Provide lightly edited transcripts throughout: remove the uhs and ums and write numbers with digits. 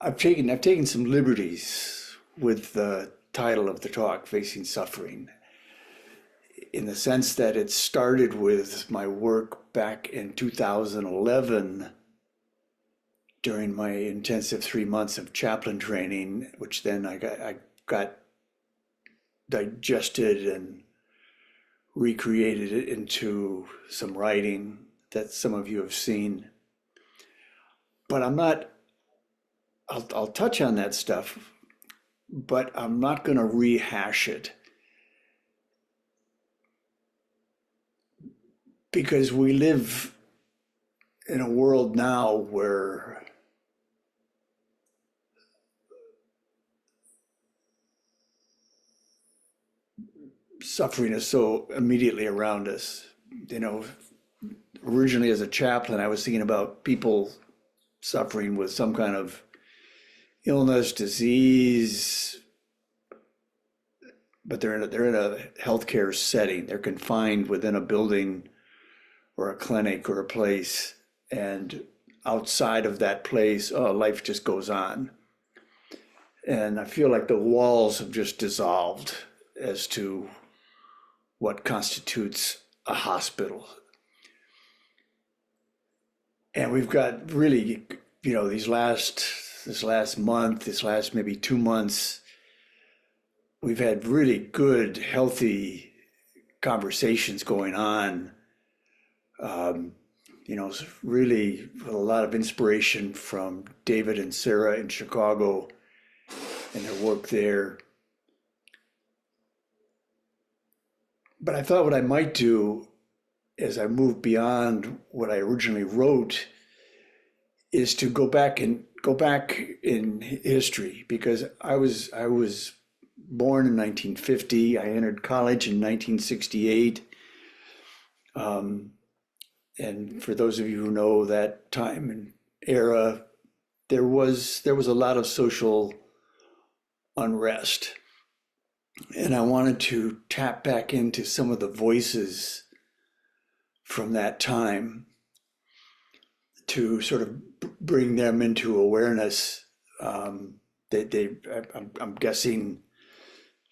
I've taken some liberties with the title of the talk, Facing Suffering, in the sense that it started with my work back in 2011 during my intensive 3 months of chaplain training, which then I got digested and recreated it into some writing that some of you have seen. But I'm not, I'll touch on that stuff, but I'm not going to rehash it because we live in a world now where suffering is so immediately around us. You know, originally as a chaplain, I was thinking about people suffering with some kind of illness, disease, but they're in a healthcare setting. They're confined within a building or a clinic or a place, and outside of that place, oh, life just goes on. And I feel like the walls have just dissolved as to what constitutes a hospital. And we've got really, this last month, this last maybe 2 months, we've had really good, healthy conversations going on. Really a lot of inspiration from David and Sarah in Chicago and their work there. But I thought what I might do as I move beyond what I originally wrote is to go back in history, because I was born in 1950. I entered college in 1968. And for those of you who know that time and era, there was a lot of social unrest. And I wanted to tap back into some of the voices from that time to sort of bring them into awareness. I'm guessing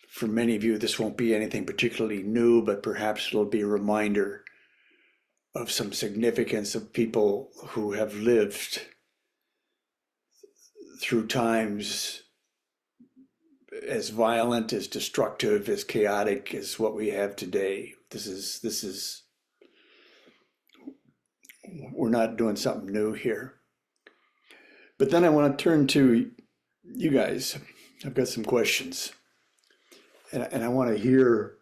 for many of you, this won't be anything particularly new, but perhaps it'll be a reminder of some significance of people who have lived through times as violent, as destructive, as chaotic as what we have today. We're not doing something new here. But then I want to turn to you guys. I've got some questions, and I want to hear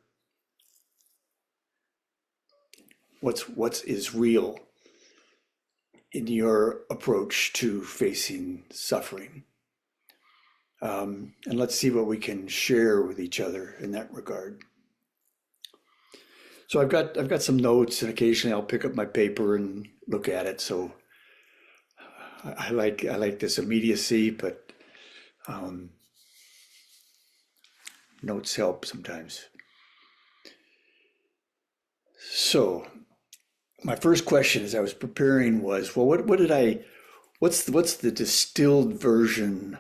what is real in your approach to facing suffering. And let's see what we can share with each other in that regard. So I've got some notes, and occasionally I'll pick up my paper and look at it. So I like this immediacy, but notes help sometimes. So my first question as I was preparing was, well, what's the distilled version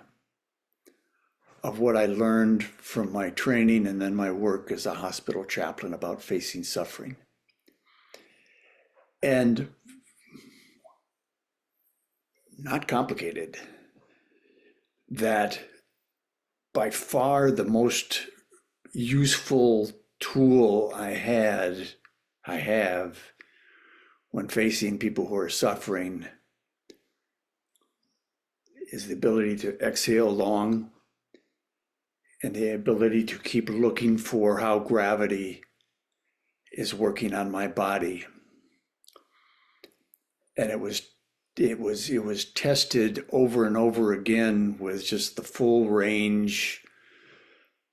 of what I learned from my training and then my work as a hospital chaplain about facing suffering? And not complicated, that by far the most useful tool I have when facing people who are suffering is the ability to exhale long and the ability to keep looking for how gravity is working on my body. And it was tested over and over again with just the full range,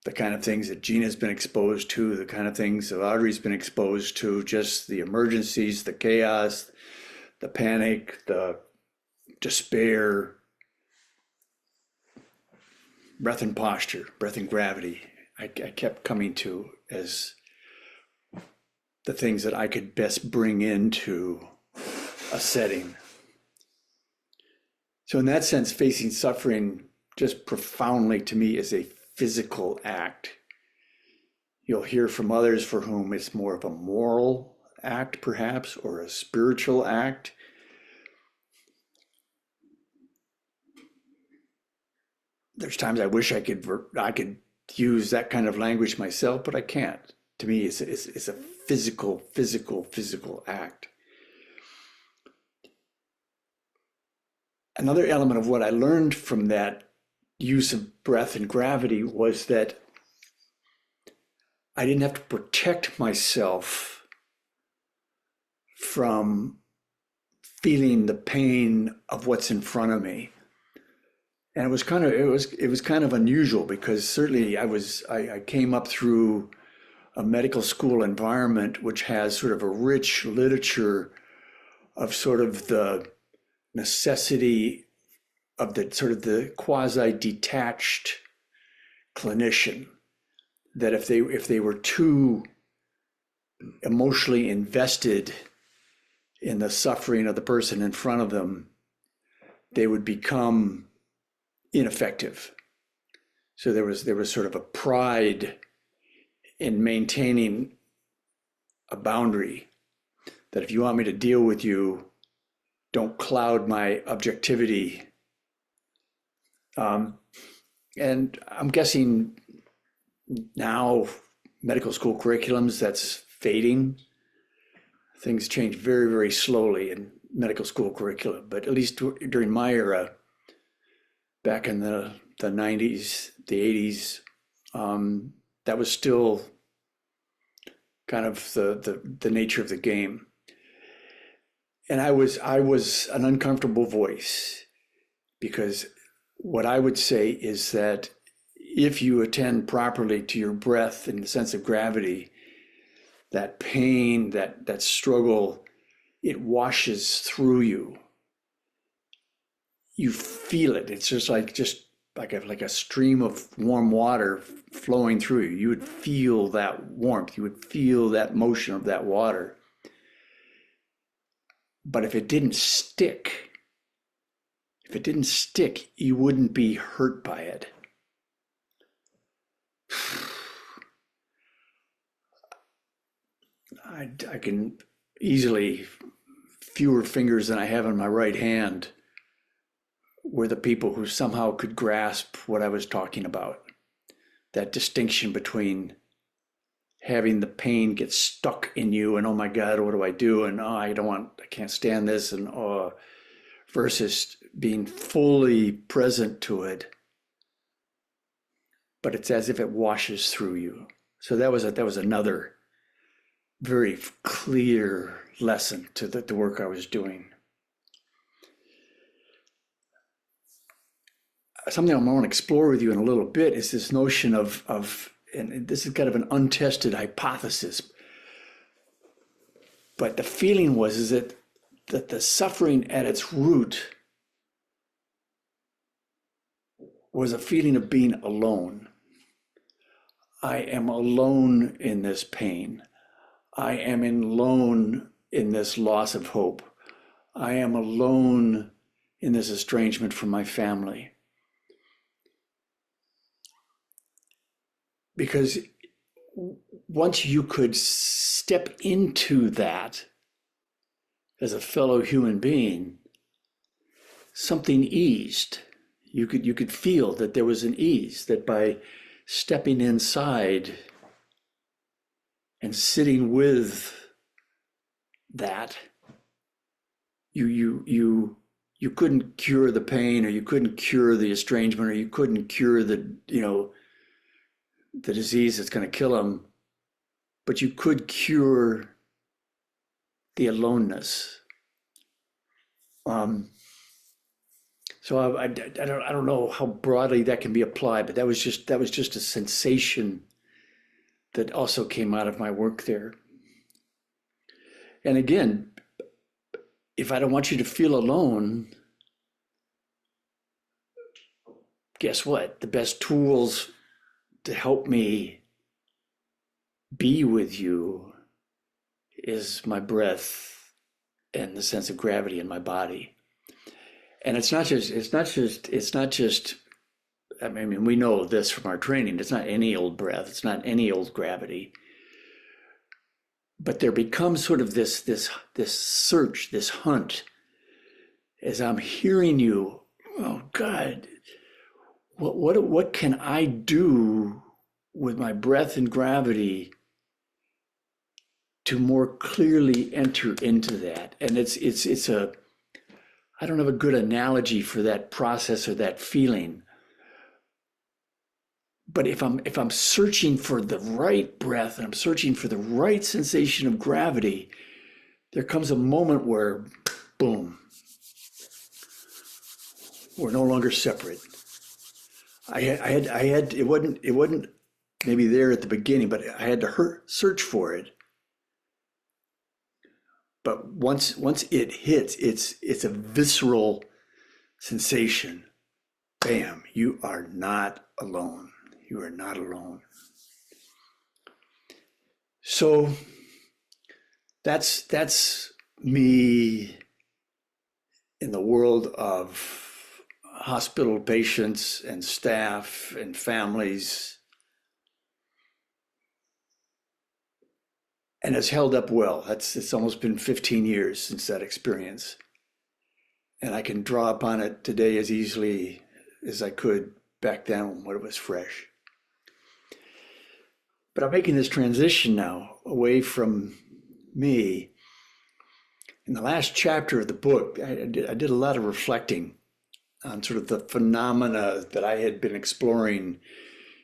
the kind of things that Gina's been exposed to, the kind of things that Audrey's been exposed to, just the emergencies, the chaos, the panic, the despair, breath and posture, breath and gravity. I kept coming to as the things that I could best bring into a setting. So in that sense, facing suffering just profoundly to me is a physical act. You'll hear from others for whom it's more of a moral act, perhaps, or a spiritual act. There's times I wish I could use that kind of language myself, but I can't. To me, it's a physical act. Another element of what I learned from that use of breath and gravity was that I didn't have to protect myself from feeling the pain of what's in front of me. And it was kind of unusual because certainly I came up through a medical school environment which has sort of a rich literature of sort of the necessity of the sort of the quasi-detached clinician, that if they were too emotionally invested in the suffering of the person in front of them, they would become ineffective. So there was sort of a pride in maintaining a boundary that if you want me to deal with you, don't cloud my objectivity. And I'm guessing now medical school curriculums, that's fading. Things change very, very slowly in medical school curriculum, but at least during my era, back in the 90s, the 80s, that was still kind of the nature of the game. And I was an uncomfortable voice, because what I would say is that if you attend properly to your breath in the sense of gravity, that pain, that struggle, it washes through you. You feel it. It's just like a stream of warm water flowing through you. You would feel that warmth. You would feel that motion of that water. But if it didn't stick, you wouldn't be hurt by it. I can easily, fewer fingers than I have in my right hand, were the people who somehow could grasp what I was talking about. That distinction between having the pain get stuck in you and, oh my God, what do I do? And I can't stand this. And versus being fully present to it, but it's as if it washes through you. So that was another very clear lesson to the work I was doing. Something I want to explore with you in a little bit is this notion of, and this is kind of an untested hypothesis, but the feeling is that the suffering at its root was a feeling of being alone. I am alone in this pain. I am alone in this loss of hope. I am alone in this estrangement from my family. Because once you could step into that as a fellow human being, something eased. You could feel that there was an ease, that by stepping inside and sitting with that, you couldn't cure the pain, or you couldn't cure the estrangement, or you couldn't cure the disease that's going to kill them, but you could cure the aloneness. So I don't know how broadly that can be applied, but that was just a sensation that also came out of my work there. And again, if I don't want you to feel alone, guess what? The best tools to help me be with you is my breath and the sense of gravity in my body. And it's not just, I mean, we know this from our training. It's not any old breath. It's not any old gravity. But there becomes sort of this search, this hunt, as I'm hearing you. Oh God, what can I do with my breath and gravity to more clearly enter into that? And it's a, I don't have a good analogy for that process or that feeling. But if I'm searching for the right breath and I'm searching for the right sensation of gravity, there comes a moment where, boom, we're no longer separate. I had it wasn't maybe there at the beginning, but I had to search for it. But once it hits, it's a visceral sensation. Bam, you are not alone. You are not alone. So that's me in the world of hospital patients and staff and families. And it's held up well. It's almost been 15 years since that experience. And I can draw upon it today as easily as I could back then when it was fresh. But I'm making this transition now away from me. In the last chapter of the book, I did a lot of reflecting on sort of the phenomena that I had been exploring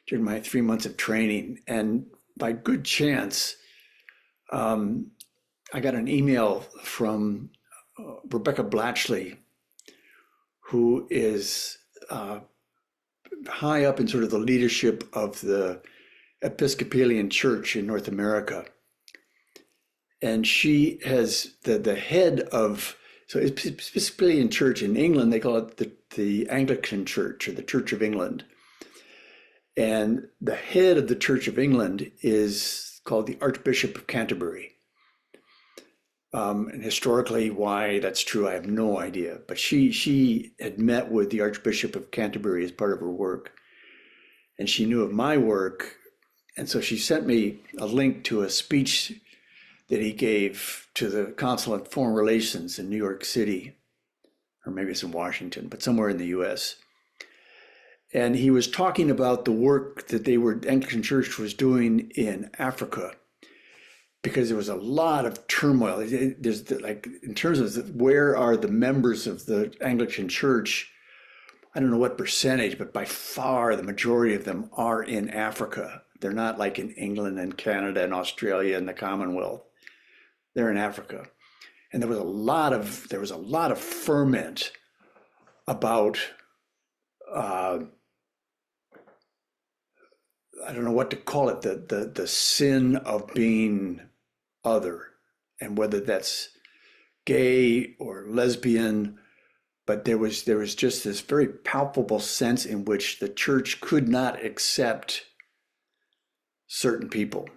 during my 3 months of training. And by good chance, I got an email from Rebecca Blatchley, who is high up in sort of the leadership of the Episcopalian Church in North America. And she has the head of, so Episcopalian Church in England, they call it the Anglican Church or the Church of England. And the head of the Church of England is called the Archbishop of Canterbury. And historically, why that's true, I have no idea. But she had met with the Archbishop of Canterbury as part of her work. And she knew of my work. And so she sent me a link to a speech that he gave to the Council on Foreign Relations in New York City, or maybe it's in Washington, but somewhere in the US. And he was talking about the work that Anglican Church was doing in Africa, because there was a lot of turmoil. There's like, in terms of where are the members of the Anglican Church, I don't know what percentage, but by far the majority of them are in Africa. They're not like in England and Canada and Australia and the Commonwealth. They're in Africa. And there was a lot of ferment about I don't know what to call it, the sin of being other, and whether that's gay or lesbian, but there was just this very palpable sense in which the church could not accept certain people,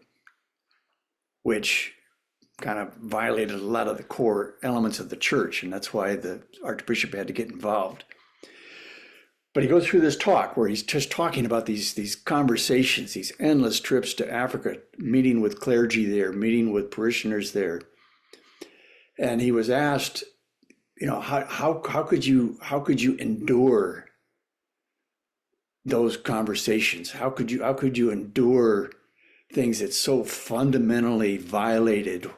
which kind of violated a lot of the core elements of the church, and that's why the Archbishop had to get involved. But he goes through this talk where he's just talking about these conversations, these endless trips to Africa, meeting with clergy there, meeting with parishioners there. And he was asked, how could you endure those conversations? How could you endure things that so fundamentally violated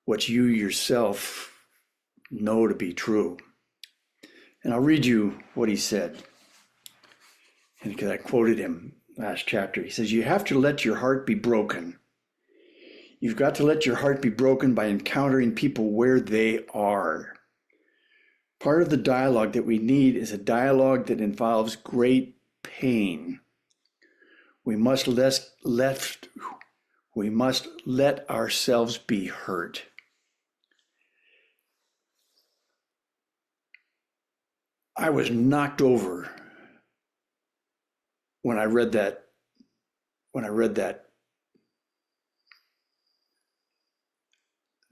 what you yourself know to be true? And I'll read you what he said. And because I quoted him last chapter, he says, "You have to let your heart be broken. You've got to let your heart be broken by encountering people where they are. Part of the dialogue that we need is a dialogue that involves great pain. We must let ourselves be hurt." I was knocked over when I read that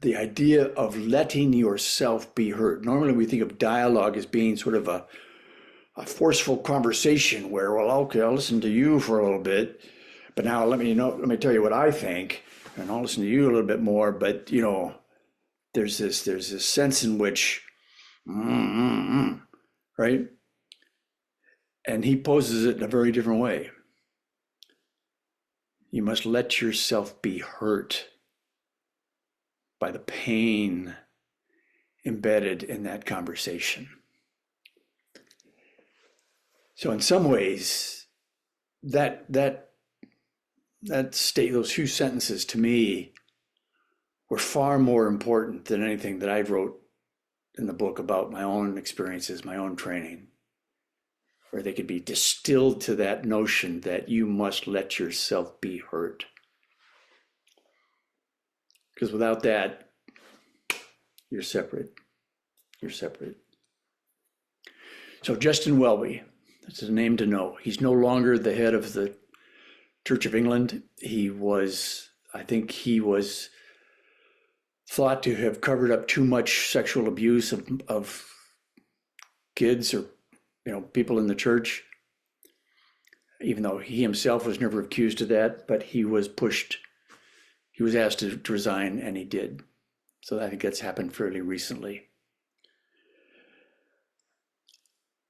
the idea of letting yourself be heard. Normally we think of dialogue as being sort of a forceful conversation where, well, okay, I'll listen to you for a little bit, but now let me tell you what I think, and I'll listen to you a little bit more. But there's this sense in which, right? And he poses it in a very different way. You must let yourself be hurt by the pain embedded in that conversation. So in some ways, that state, those few sentences to me were far more important than anything that I wrote in the book about my own experiences, my own training, where they could be distilled to that notion that you must let yourself be hurt. Because without that, you're separate. You're separate. So Justin Welby, that's a name to know. He's no longer the head of the Church of England. I think he was thought to have covered up too much sexual abuse of kids or people in the church, even though he himself was never accused of that. But he was asked to resign, and he did. So I think that's happened fairly recently.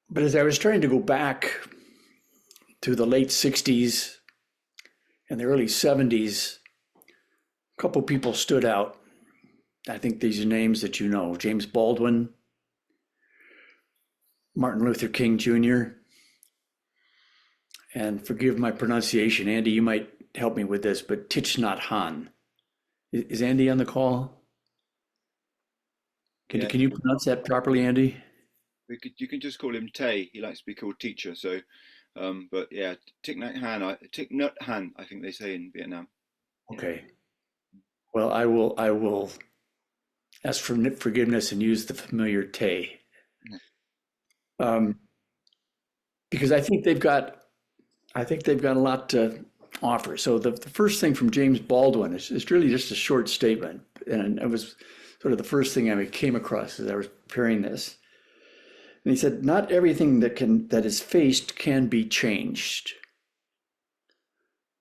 But as I was trying to go back to the late 60s and the early 70s, a couple people stood out. I think these are names that you know: James Baldwin, Martin Luther King Jr., and forgive my pronunciation, Andy, you might help me with this, but Thich Nhat Hanh. Is Andy on the call? Can you pronounce that properly, Andy? You can just call him Tay. He likes to be called teacher. So, but yeah, Thich Nhat Hanh, I think they say in Vietnam. Okay. Well, I will ask for forgiveness and use the familiar Tay, because I think they've got a lot to offer. So the first thing from James Baldwin is really just a short statement, and it was sort of the first thing I came across as I was preparing this. And he said, "Not everything that is faced can be changed.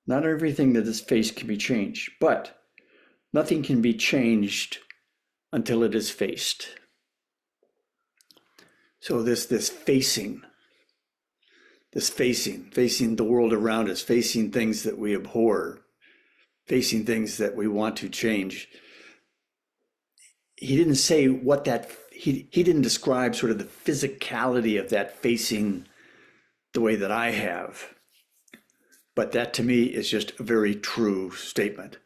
Not everything that is faced can be changed, but nothing can be changed until it is faced." So this facing the world around us, facing things that we abhor, facing things that we want to change. He didn't say what that, he didn't describe sort of the physicality of that facing the way that I have. But that to me is just a very true statement.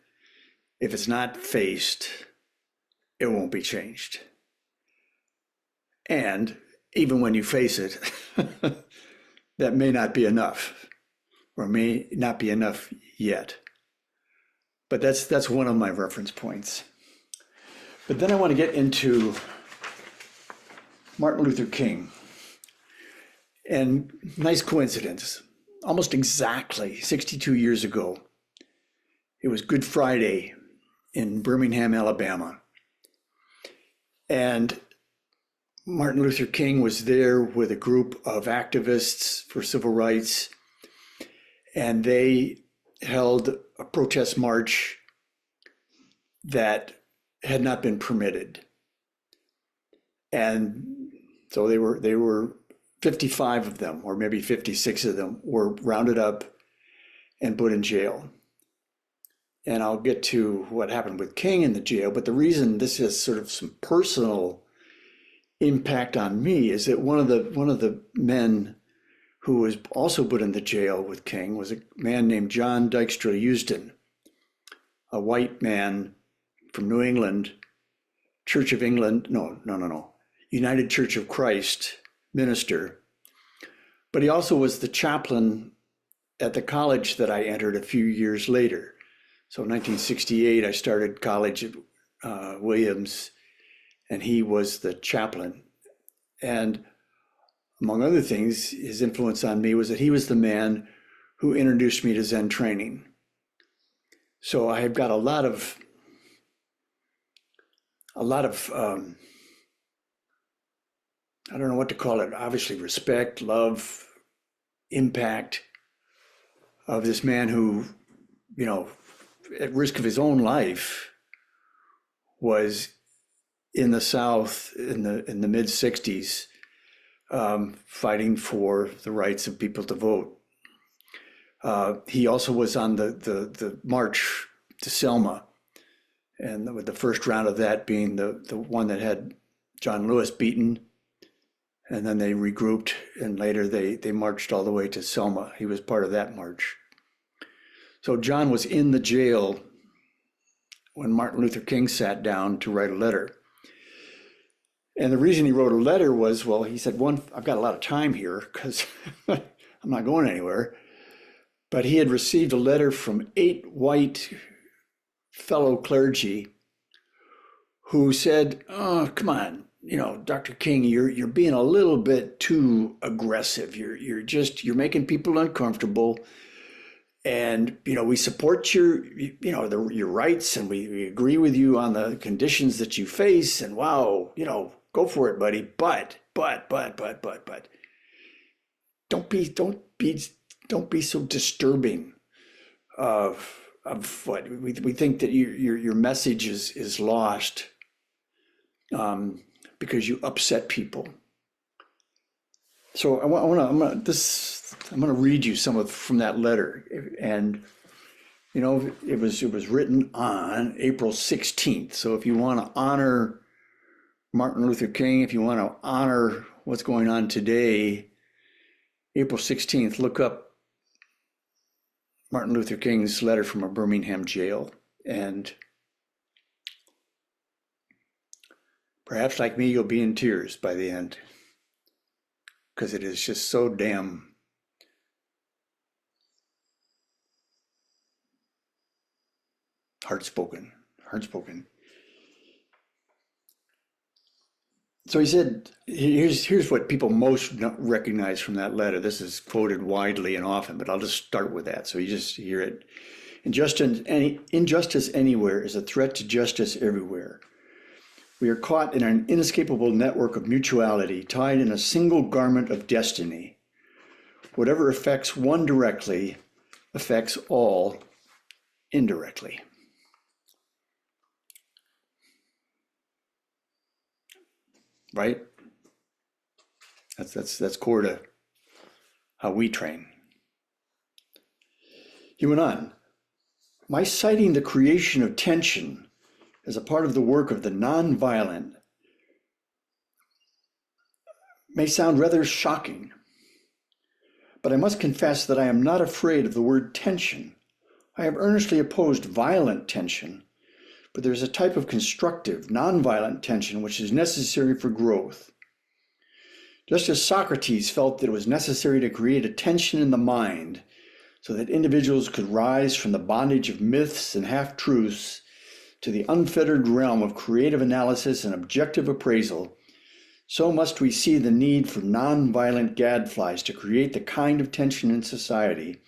If it's not faced, it won't be changed. And even when you face it, that may not be enough, or may not be enough yet. But that's one of my reference points. But then I want to get into Martin Luther King. And nice coincidence, almost exactly 62 years ago, it was Good Friday in Birmingham, Alabama. And Martin Luther King was there with a group of activists for civil rights, and they held a protest march that had not been permitted. And so they were 55 of them, or maybe 56 of them, were rounded up and put in jail. And I'll get to what happened with King in the jail, but the reason this has sort of some personal impact on me is that one of the men who was also put in the jail with King was a man named John Dykstra Houston, a white man from New England, Church of England, United Church of Christ minister. But he also was the chaplain at the college that I entered a few years later. So in 1968, I started college at Williams, and he was the chaplain. And among other things, his influence on me was that he was the man who introduced me to Zen training. So I have got a lot of a lot of I don't know what to call it. Obviously, respect, love, impact of this man who, you know, at risk of his own life, was in the South in the mid '60s, fighting for the rights of people to vote. He also was on the march to Selma, and with the first round of that being the one that had John Lewis beaten, and then they regrouped, and later they marched all the way to Selma. He was part of that march. So John was in the jail when Martin Luther King sat down to write a letter. And the reason he wrote a letter was, well, he said, one, I've got a lot of time here because I'm not going anywhere. But he had received a letter from 8 white fellow clergy who said, "Oh, come on, Dr. King, you're being a little bit too aggressive. You're making people uncomfortable. And we support your rights, and we agree with you on the conditions that you face. And wow, go for it, buddy. But don't be so disturbing of what we think that your message is lost because you upset people." So I'm gonna read you some from that letter, and it was written on April 16th. So if you want to honor Martin Luther King, if you want to honor what's going on today, April 16th, look up Martin Luther King's letter from a Birmingham jail, and perhaps like me, you'll be in tears by the end, because it is just so damn heartspoken. So he said, here's what people most recognize from that letter. This is quoted widely and often, but I'll just start with that so you just hear it. Injustice anywhere is a threat to justice everywhere. We are caught in an inescapable network of mutuality, tied in a single garment of destiny. Whatever affects one directly affects all indirectly. Right? That's core to how we train. He went on, my citing the creation of tension as a part of the work of the nonviolent may sound rather shocking, but I must confess that I am not afraid of the word tension. I have earnestly opposed violent tension, but there's a type of constructive, nonviolent tension which is necessary for growth. Just as Socrates felt that it was necessary to create a tension in the mind so that individuals could rise from the bondage of myths and half-truths to the unfettered realm of creative analysis and objective appraisal, so must we see the need for nonviolent gadflies to create the kind of tension in society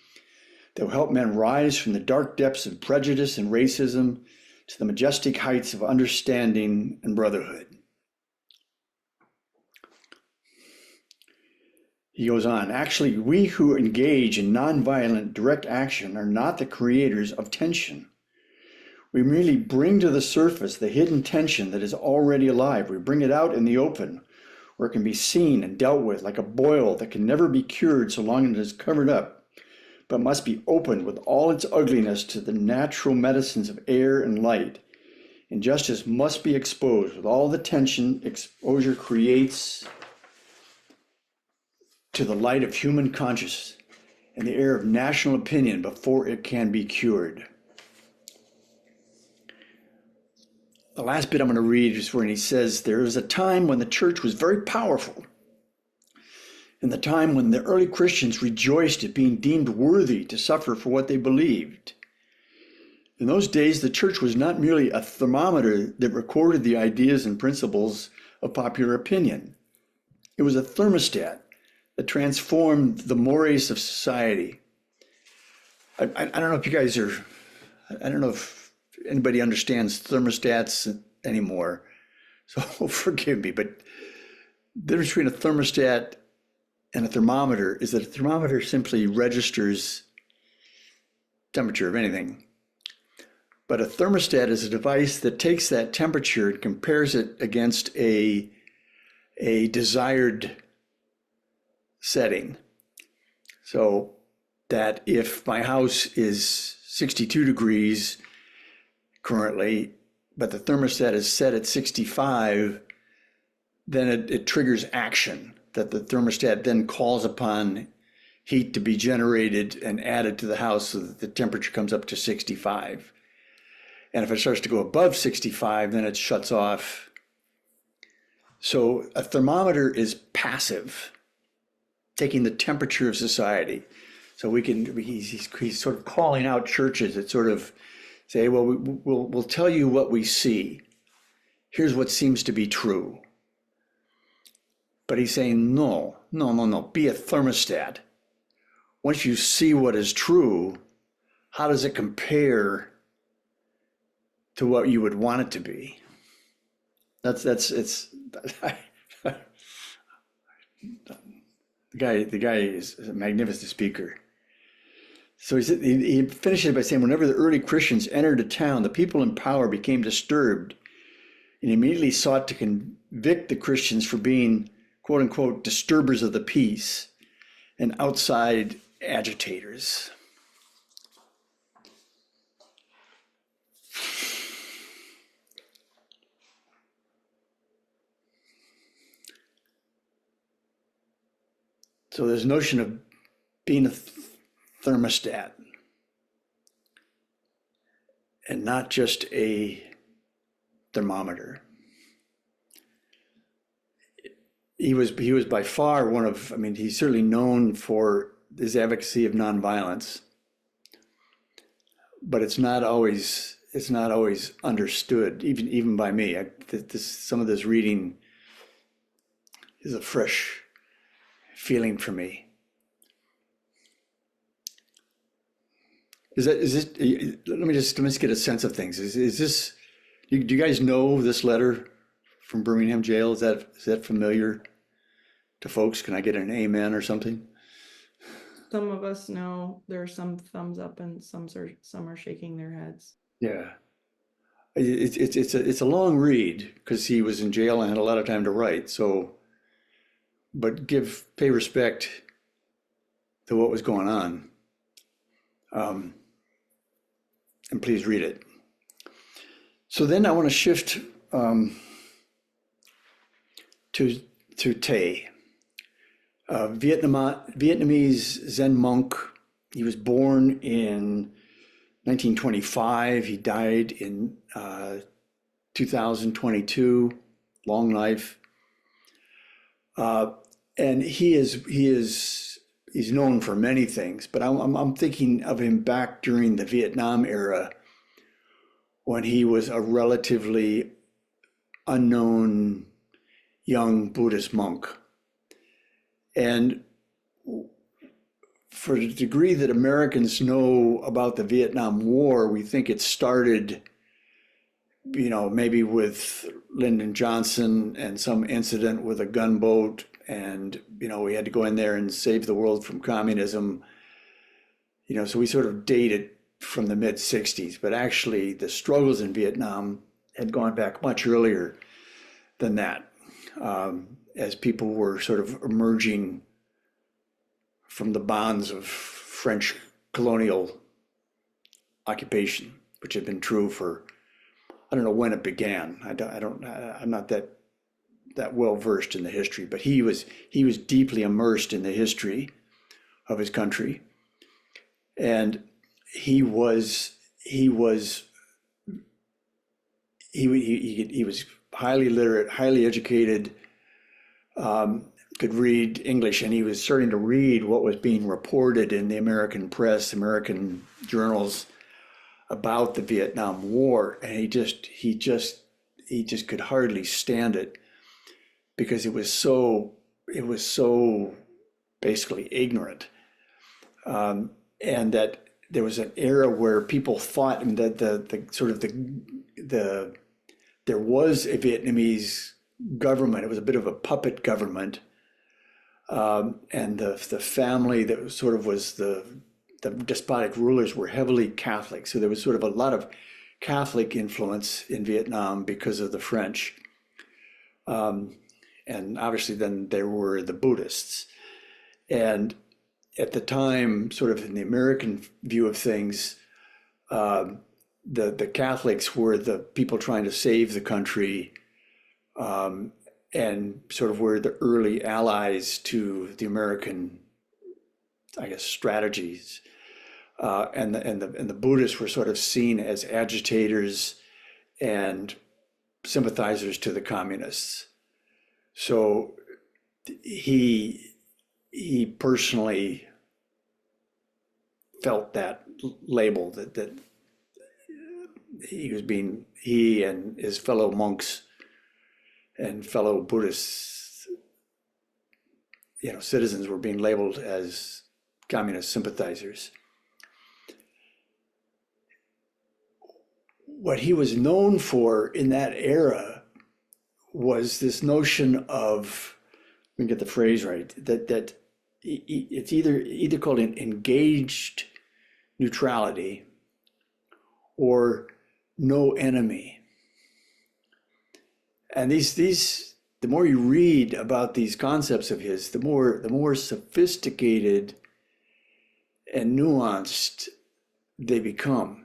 that will help men rise from the dark depths of prejudice and racism to the majestic heights of understanding and brotherhood. He goes on, actually, we who engage in nonviolent direct action are not the creators of tension. We merely bring to the surface the hidden tension that is already alive. We bring it out in the open, where it can be seen and dealt with like a boil that can never be cured so long as it is covered up, but must be opened with all its ugliness to the natural medicines of air and light. Injustice must be exposed with all the tension exposure creates to the light of human consciousness and the air of national opinion before it can be cured. The last bit I'm going to read is where he says, there was a time when the church was very powerful, and the time when the early Christians rejoiced at being deemed worthy to suffer for what they believed. In those days, the church was not merely a thermometer that recorded the ideas and principles of popular opinion. It was a thermostat that transformed the mores of society. I don't know if you guys I don't know if anybody understands thermostats anymore. So forgive me, but the difference between a thermostat and a thermometer is that a thermometer simply registers temperature of anything. But a thermostat is a device that takes that temperature and compares it against a desired setting. So that if my house is 62 degrees currently, but the thermostat is set at 65, then it triggers action, that the thermostat then calls upon heat to be generated and added to the house so that the temperature comes up to 65. And if it starts to go above 65, then it shuts off. So a thermometer is passive, taking the temperature of society. So he's sort of calling out churches that sort of say, well, we'll tell you what we see. Here's what seems to be true. But he's saying, no, be a thermostat. Once you see what is true, how does it compare to what you would want it to be? The guy is a magnificent speaker. So he finishes by saying, whenever the early Christians entered a town, the people in power became disturbed and immediately sought to convict the Christians for being, quote unquote, disturbers of the peace and outside agitators. So there's a notion of being a thermostat and not just a thermometer. He was by far one of, I mean, he's certainly known for his advocacy of nonviolence, but it's not always understood, even by me. Some of this reading is a fresh feeling for me. Let me just get a sense of things. Is this, do you guys know this letter from Birmingham jail? Is that familiar to folks? Can I get an amen or something? Some of us know. There are some thumbs up and some are shaking their heads. Yeah. It's a long read because he was in jail and had a lot of time to write. So, but pay respect to what was going on. And please read it. So then I want to shift to Tay, Vietnamese Zen monk. He was born in 1925. He died in 2022. Long life. And he's known for many things, but I'm thinking of him back during the Vietnam era when he was a relatively unknown young Buddhist monk. And for the degree that Americans know about the Vietnam War, we think it started, maybe with Lyndon Johnson and some incident with a gunboat, and we had to go in there and save the world from communism. So we sort of date it from the mid 60s, but actually the struggles in Vietnam had gone back much earlier than that, as people were sort of emerging from the bonds of French colonial occupation, which had been true for, I don't know when it began. I'm not that well versed in the history, but he was deeply immersed in the history of his country, and he was highly literate, highly educated, could read English, and he was starting to read what was being reported in the American press, American journals about the Vietnam War, and he just could hardly stand it because it was so basically ignorant, and that there was an era where people thought that the there was a Vietnamese government. It was a bit of a puppet government, and the family that sort of was the despotic rulers were heavily Catholic. So there was sort of a lot of Catholic influence in Vietnam because of the French. And obviously then there were the Buddhists. And at the time, sort of in the American view of things, the Catholics were the people trying to save the country, and sort of were the early allies to the American, I guess, strategies. And the Buddhists were sort of seen as agitators and sympathizers to the communists. So he personally felt that label that he and his fellow monks and fellow Buddhist, citizens were being labeled as communist sympathizers. What he was known for in that era was this notion of, let me get the phrase right, that it's either called an engaged neutrality or no enemy. And these the more you read about these concepts of his, the more sophisticated and nuanced they become.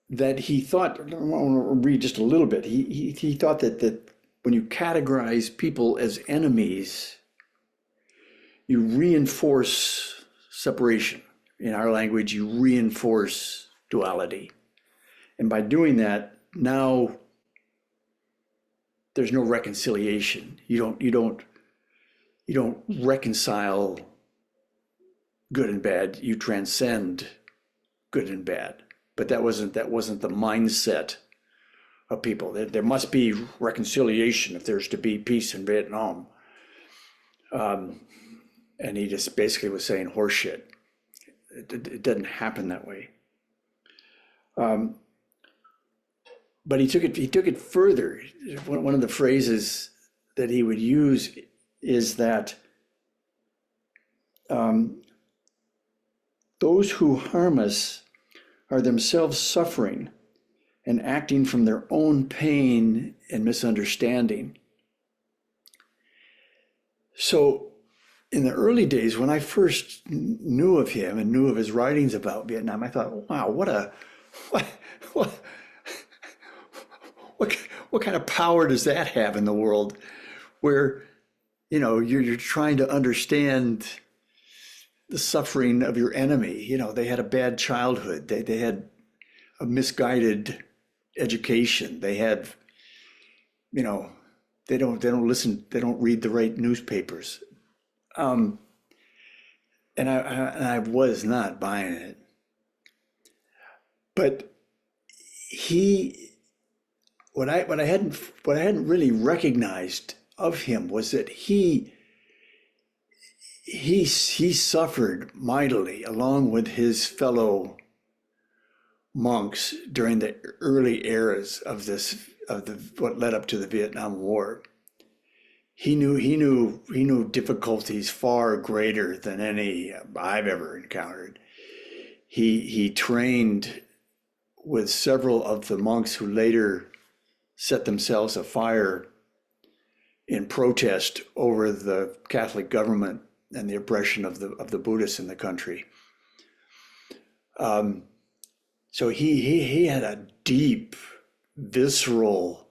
That he thought, I want to read just a little bit. He thought that when you categorize people as enemies, you reinforce separation. In our language, you reinforce duality. And by doing that, now there's no reconciliation. You don't reconcile good and bad. You transcend good and bad. But that wasn't the mindset of people. There must be reconciliation if there's to be peace in Vietnam. And he just basically was saying horseshit. It doesn't happen that way. But he took it further. One of the phrases that he would use is that those who harm us are themselves suffering and acting from their own pain and misunderstanding. So in the early days, when I first knew of him and knew of his writings about Vietnam, I thought, wow, what kind of power does that have in the world, where you're trying to understand the suffering of your enemy. They had a bad childhood. They had a misguided education. They had, they don't listen. They don't read the right newspapers. And I was not buying it. But what I hadn't really recognized of him was that he suffered mightily along with his fellow monks during the early eras of what led up to the Vietnam War. He knew difficulties far greater than any I've ever encountered. He trained with several of the monks who later set themselves afire in protest over the Catholic government and the oppression of the Buddhists in the country. So he had a deep, visceral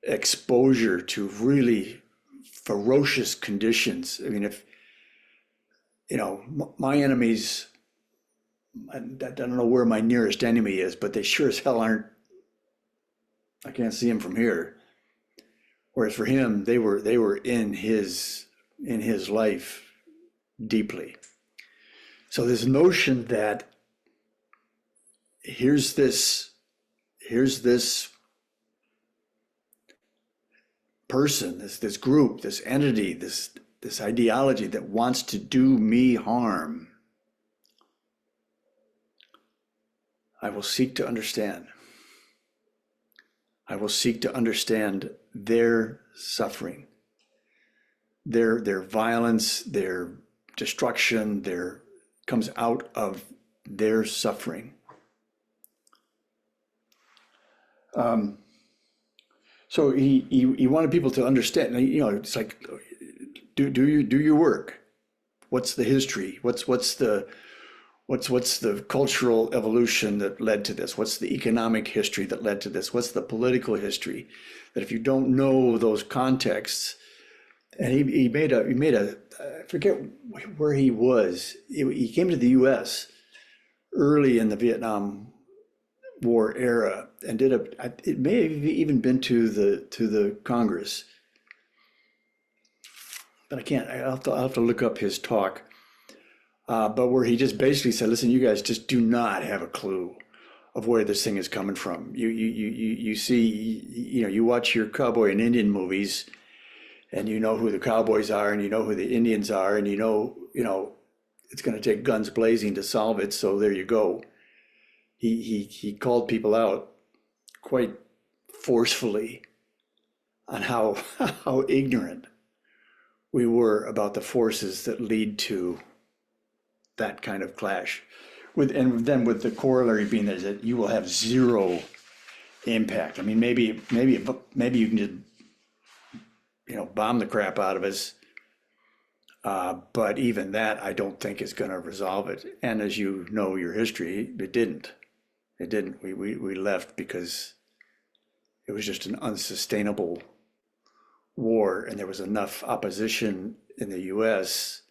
exposure to really ferocious conditions. I mean, if my enemies, I don't know where my nearest enemy is, but they sure as hell aren't. I can't see him from here. Whereas for him, they were in his life deeply. So this notion that here's this person, this group, this entity, this ideology that wants to do me harm. I will seek to understand. I will seek to understand their suffering, their violence, their destruction, their comes out of their suffering. So he wanted people to understand. You know, it's like do your work. What's the history? What's the cultural evolution that led to this? What's the economic history that led to this? What's the political history? That if you don't know those contexts, and he made a I forget where he was. He came to the U.S. early in the Vietnam War era and it may have even been to the Congress, but I can't. I'll have to look up his talk. But where he just basically said, "Listen, you guys just do not have a clue of where this thing is coming from. You see, you know, you watch your cowboy and Indian movies, and you know who the cowboys are, and you know who the Indians are, and you know it's going to take guns blazing to solve it. So there you go." He called people out quite forcefully on how how ignorant we were about the forces that lead to that kind of clash. And then with the corollary being that you will have zero impact. I mean, maybe you can just bomb the crap out of us, but even that I don't think is going to resolve it. And as you know your history, it didn't. It didn't. We left because it was just an unsustainable war, and there was enough opposition in the U.S.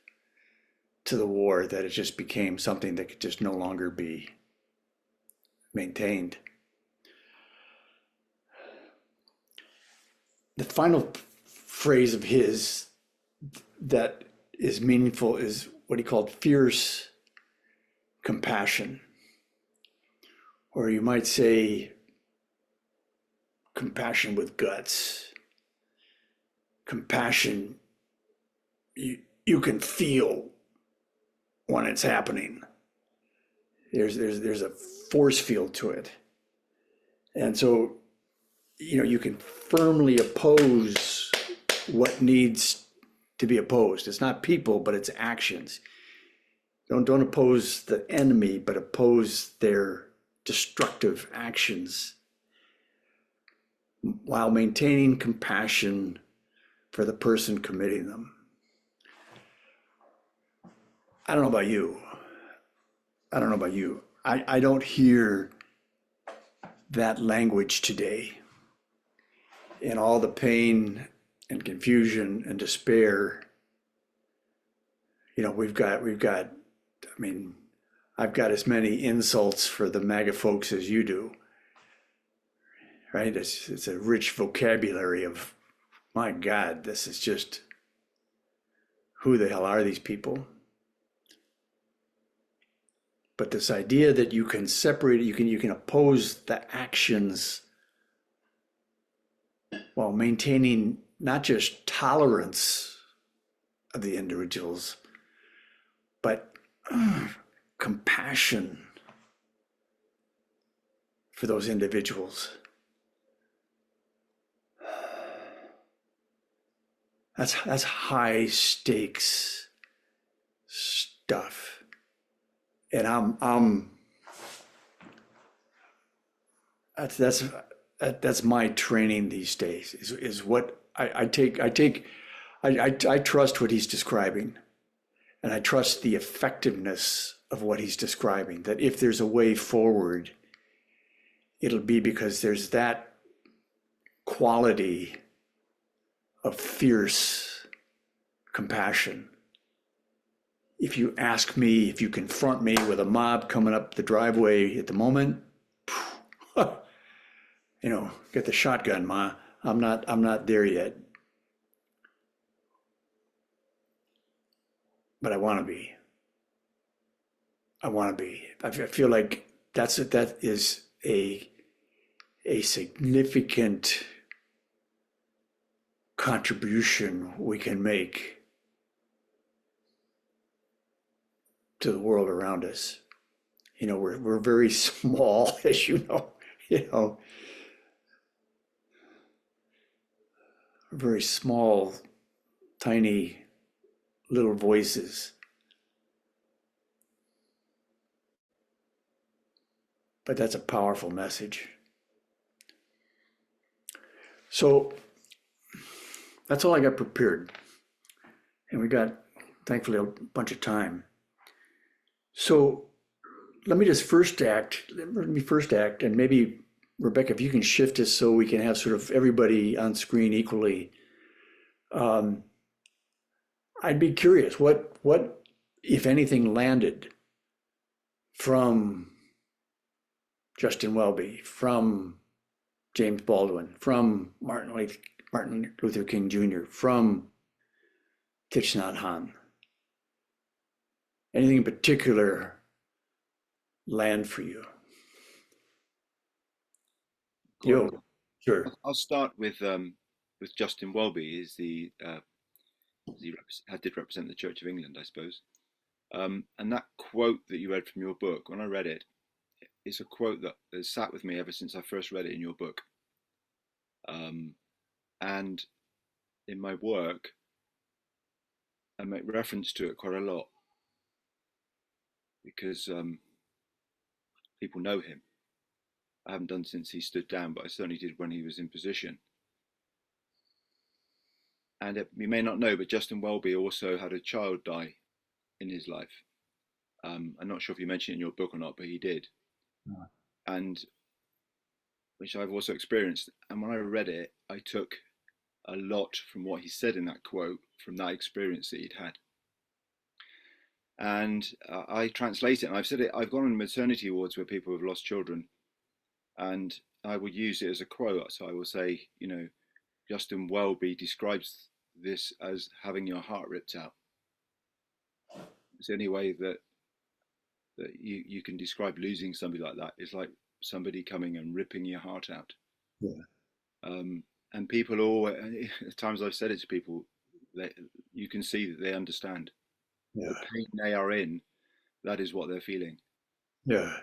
to the war that it just became something that could just no longer be maintained. The final phrase of his that is meaningful is what he called fierce compassion, or you might say compassion with guts. Compassion you can feel when it's happening. There's a force field to it. And so, you can firmly oppose what needs to be opposed. It's not people, but it's actions. Don't oppose the enemy, but oppose their destructive actions while maintaining compassion for the person committing them. I don't know about you. I don't hear that language today. In all the pain and confusion and despair, we've got, I've got as many insults for the MAGA folks as you do, right? It's a rich vocabulary of, my God, this is just, who the hell are these people? But this idea that you can separate, you can oppose the actions while maintaining not just tolerance of the individuals, but compassion for those individuals. That's high stakes stuff. And that's my training these days is what I trust what he's describing, and I trust the effectiveness of what he's describing, that if there's a way forward, it'll be because there's that quality of fierce compassion. If you ask me, if you confront me with a mob coming up the driveway at the moment, get the shotgun, Ma. I'm not there yet. But I want to be. I feel like that is a significant contribution we can make to the world around us. we're very small, as you know, very small, tiny little voices. But that's a powerful message. So that's all I got prepared. And we got, thankfully, a bunch of time. So let me first act, and maybe, Rebecca, if you can shift us so we can have sort of everybody on screen equally. Um, I'd be curious, what, if anything, landed from Justin Welby, from James Baldwin, from Martin Luther King Jr., from Thich Nhat Hanh? Anything in particular land for you? Cool. You, sure. I'll start with Justin Welby. Did represent the Church of England, I suppose. And that quote that you read from your book, when I read it, it's a quote that has sat with me ever since I first read it in your book. And in my work, I make reference to it quite a lot because people know him. I haven't done since he stood down, but I certainly did when he was in position. And you may not know, but Justin Welby also had a child die in his life. I'm not sure if you mentioned it in your book or not, but he did. Yeah. And which I've also experienced. And when I read it, I took a lot from what he said in that quote from that experience that he'd had. And I translate it, and I've said it, I've gone on maternity wards where people have lost children, and I will use it as a quote. So I will say, Justin Welby describes this as having your heart ripped out. It's the only way that you can describe losing somebody like that. It's like somebody coming and ripping your heart out. Yeah. And people always, at times I've said it to people, you can see that they understand Yeah. the pain they are in. That is what they're feeling. Yeah.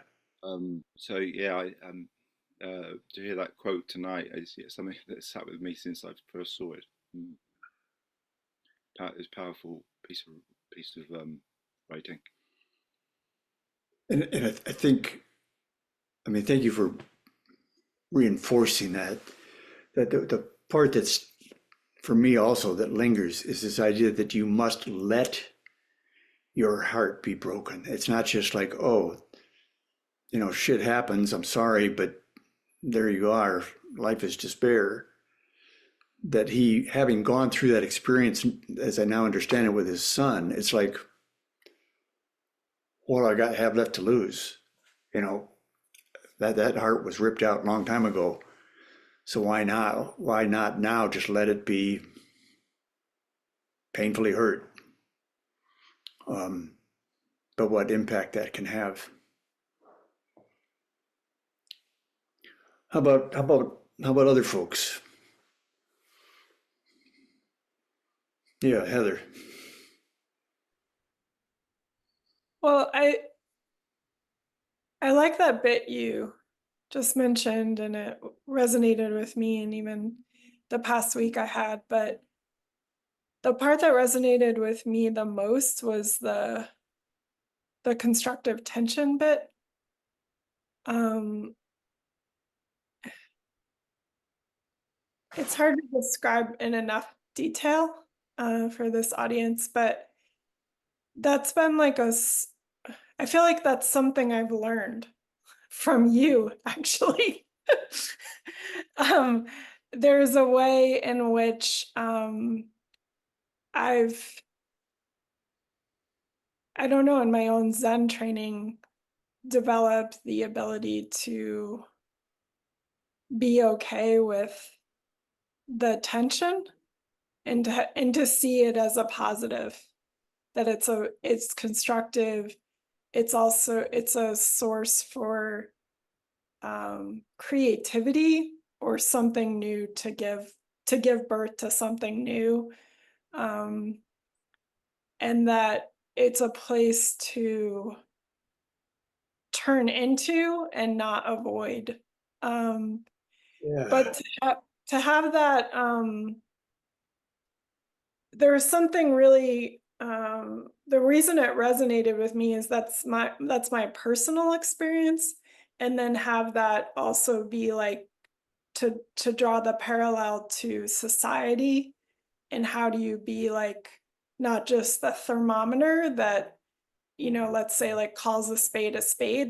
So yeah, to hear that quote tonight is something that sat with me since I first saw it. It's a powerful piece of writing. And I think, I mean, thank you for reinforcing that. That the part that's for me also that lingers is this idea that you must let your heart be broken. It's not just like, oh, shit happens. I'm sorry, but there you are. Life is despair. That he, having gone through that experience, as I now understand it with his son, it's like, what do I got have left to lose? That heart was ripped out a long time ago. So why not? Why not now just let it be painfully hurt? But what impact that can have. How about other folks? Yeah, Heather. Well, I like that bit you just mentioned, and it resonated with me, and even the past week I had. But the part that resonated with me the most was the constructive tension bit. It's hard to describe in enough detail for this audience, but that's been like I feel like that's something I've learned from you, actually. There's a way in which I don't know, in my own Zen training, developed the ability to be okay with the tension and to see it as a positive, that it's constructive. It's a source for creativity or something new to give birth to something new, and that it's a place to turn into and not avoid. Yeah. But to have that, there's something really, the reason it resonated with me is that's my personal experience, and then have that also be like to draw the parallel to society, and how do you be like not just the thermometer that, let's say like calls a spade,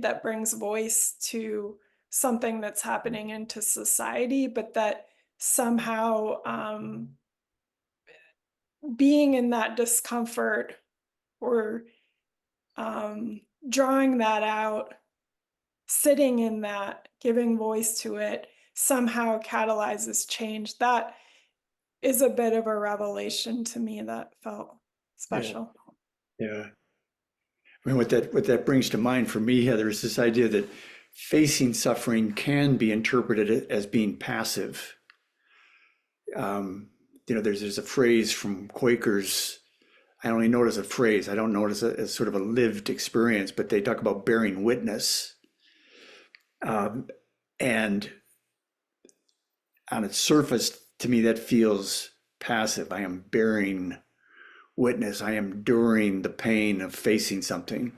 that brings voice to something that's happening into society, but that somehow being in that discomfort, or drawing that out, sitting in that, giving voice to it, somehow catalyzes change. That is a bit of a revelation to me that felt special. Yeah. I mean, what that brings to mind for me, Heather, is this idea that facing suffering can be interpreted as being passive. There's a phrase from Quakers. I only know it as a phrase. I don't know it as sort of a lived experience, but they talk about bearing witness. And on its surface, to me, that feels passive. I am bearing witness. I am enduring the pain of facing something.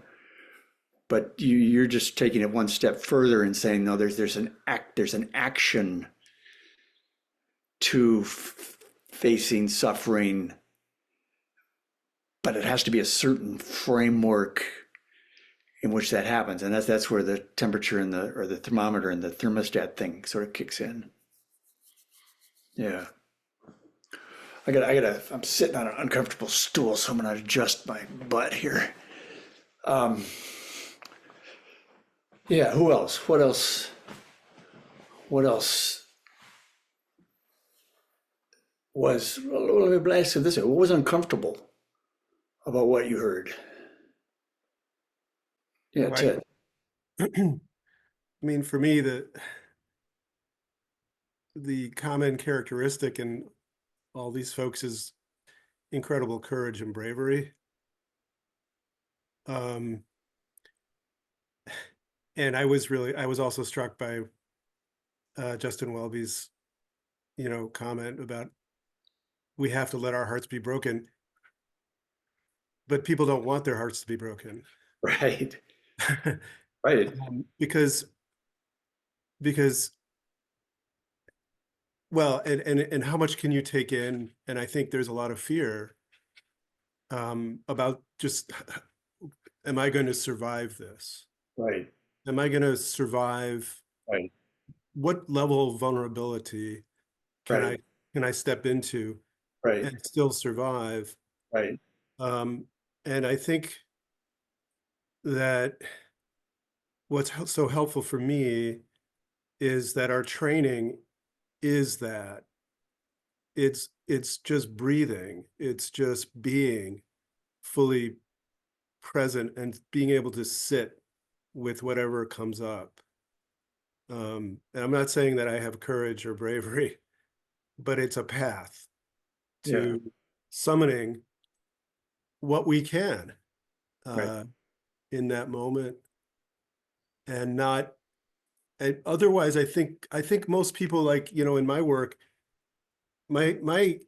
But you're just taking it one step further and saying, no, there's an action to facing suffering, but it has to be a certain framework in which that happens, and that's where the temperature and the thermometer and the thermostat thing sort of kicks in. Yeah. I'm sitting on an uncomfortable stool, so I'm gonna adjust my butt here. Yeah, who else? What else? What else was, let me ask you this, what was uncomfortable about what you heard? Yeah, Right. Ted. I mean, for me, the common characteristic in all these folks is incredible courage and bravery. And I was also struck by Justin Welby's, comment about we have to let our hearts be broken, but people don't want their hearts to be broken. Right. Right. Because well, and how much can you take in? And I think there's a lot of fear about just, am I going to survive this? Right. Am I going to survive? Right. What level of vulnerability can Right. I step into Right. and still survive? Right. And I think that what's so helpful for me is that our training is that it's just breathing, it's just being fully present and being able to sit with whatever comes up. And I'm not saying that I have courage or bravery, but it's a path to summoning what we can Right. in that moment, and not. And otherwise, I think most people, like, in my work, my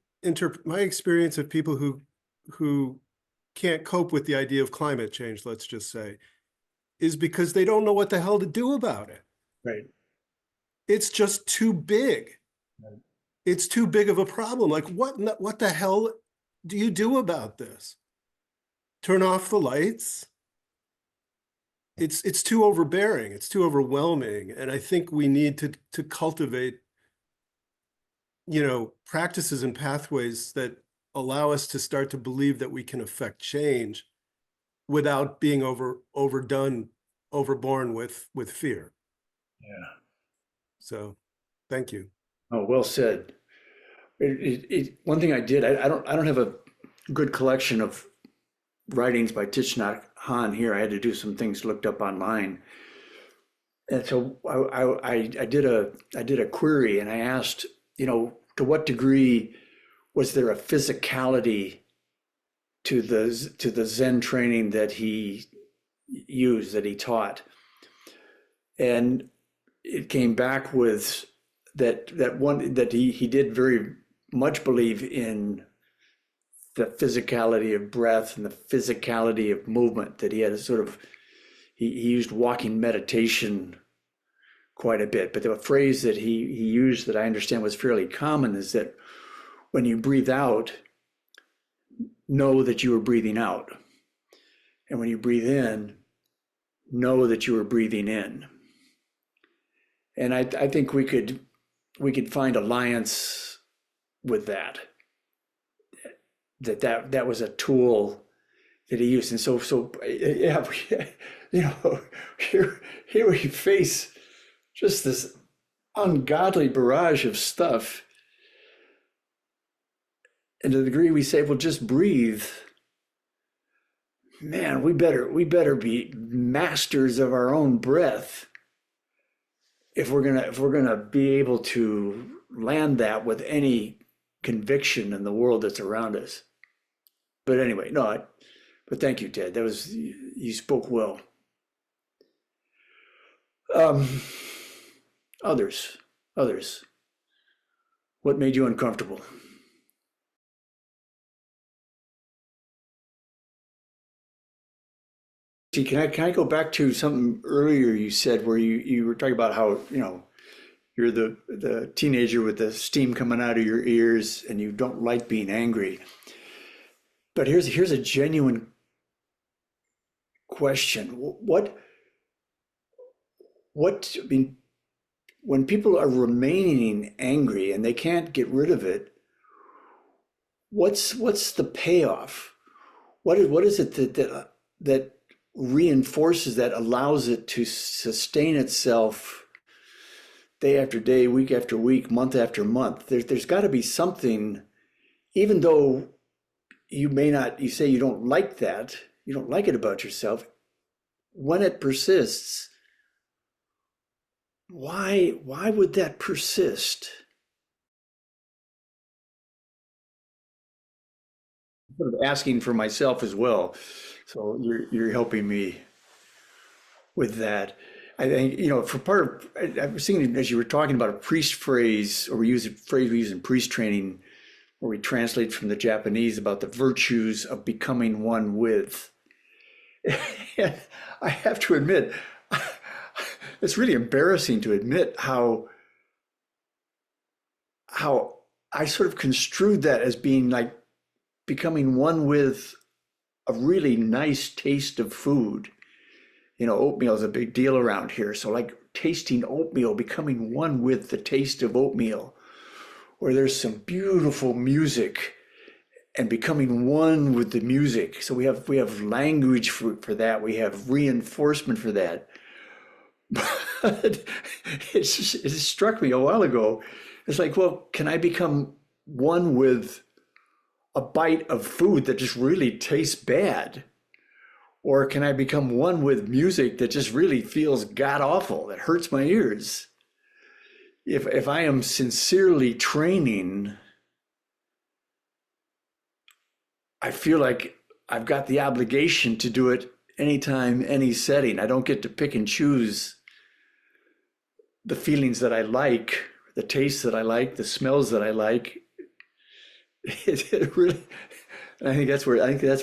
experience of people who can't cope with the idea of climate change, let's just say, is because they don't know what the hell to do about it. Right. It's just too big. Right. It's too big of a problem. Like, what the hell do you do about this? Turn off the lights? It's too overbearing. It's too overwhelming. And I think we need to cultivate, practices and pathways that allow us to start to believe that we can affect change without being overborne with fear. Yeah. So, thank you. Oh, well said. One thing I did, I don't have a good collection of writings by Thich Nhat Hanh here. I had to do some things looked up online, and so I did a query, and I asked, to what degree was there a physicality to the Zen training that he used, that he taught, And it came back with that one that he did very much believe in the physicality of breath and the physicality of movement, that he had a sort of he used walking meditation quite a bit. But the phrase that he used that I understand was fairly common is that when you breathe out, know that you are breathing out. And when you breathe in, know that you are breathing in. And I think we could find alliance with that. That was a tool that he used. And so yeah, you know, here we face just this ungodly barrage of stuff. And to the degree we say, well, just breathe, man, we better be masters of our own breath if we're gonna be able to land that with any conviction in the world that's around us. But anyway, but thank you, Ted. You spoke well. Others. What made you uncomfortable? Can I go back to something earlier you said where you were talking about how, you're the teenager with the steam coming out of your ears and you don't like being angry. But here's a genuine question. I mean, when people are remaining angry and they can't get rid of it, what's the payoff? What is it that reinforces, that allows it to sustain itself day after day, week after week, month after month? There's got to be something, even though you say you don't like that, you don't like it about yourself. When it persists, why would that persist? Sort of asking for myself as well. So you're helping me with that. I think, for part of, I was thinking as you were talking about a priest phrase, or we use a phrase we use in priest training, where we translate from the Japanese about the virtues of becoming one with. And I have to admit, it's really embarrassing to admit how I sort of construed that as being like becoming one with a really nice taste of food. Oatmeal is a big deal around here. So like tasting oatmeal, becoming one with the taste of oatmeal, or there's some beautiful music and becoming one with the music. So we have language for that. We have reinforcement for that. But it struck me a while ago. It's like, well, can I become one with a bite of food that just really tastes bad? Or can I become one with music that just really feels god awful, that hurts my ears? If I am sincerely training, I feel like I've got the obligation to do it anytime, any setting. I don't get to pick and choose the feelings that I like, the tastes that I like, the smells that I like. It really, I think that's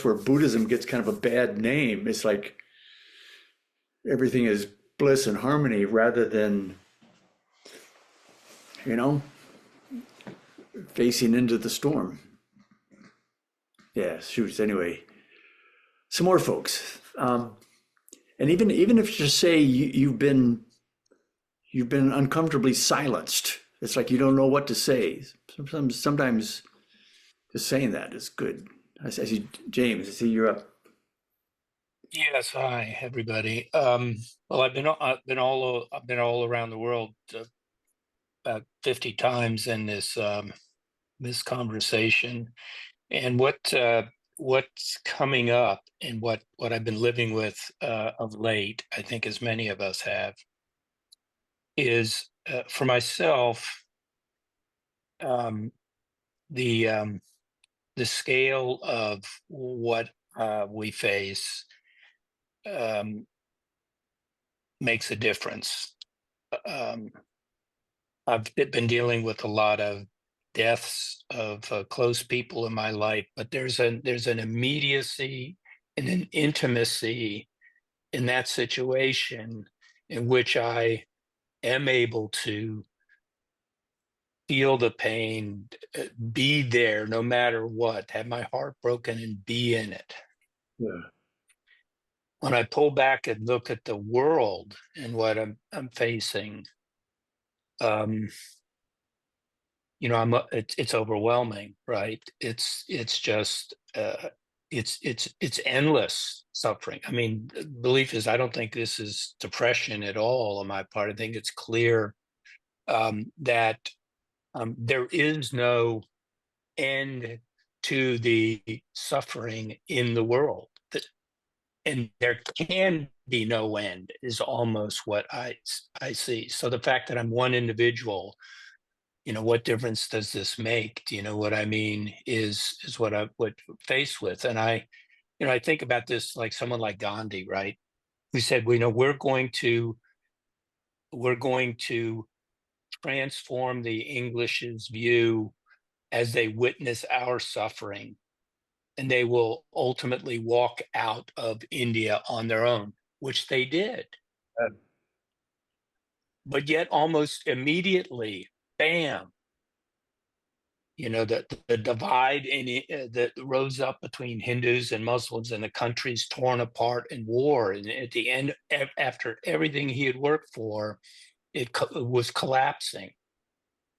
where Buddhism gets kind of a bad name. It's like everything is bliss and harmony rather than, facing into the storm. Yeah, shoots. Anyway, some more folks, and even if you just say you've been uncomfortably silenced. It's like you don't know what to say. Sometimes just saying that is good. I see James. I see you're up. Yes, hi everybody. Well, I've been all around the world about 50 times in this conversation, and what's coming up and what I've been living with of late, I think as many of us have, is for myself the scale of what we face makes a difference. I've been dealing with a lot of deaths of close people in my life, but there's an immediacy and an intimacy in that situation in which I am able to feel the pain, be there no matter what, have my heart broken and be in it. Yeah. When I pull back and look at the world and what I'm facing, you know, it's overwhelming, right? It's just it's endless suffering. I mean, the belief is I don't think this is depression at all on my part. I think it's clear that there is no end to the suffering in the world. And there can be no end is almost what I see. So the fact that I'm one individual, you know, what difference does this make? Do you know what I mean? Is what I would face with. And you know, I think about this like someone like Gandhi, right? Who said, well, you know, we're going to transform the English's view as they witness our suffering, and they will ultimately walk out of India on their own, which they did. But yet almost immediately, bam, you know, the divide that rose up between Hindus and Muslims, and the country's torn apart in war. And at the end, after everything he had worked for, it was collapsing.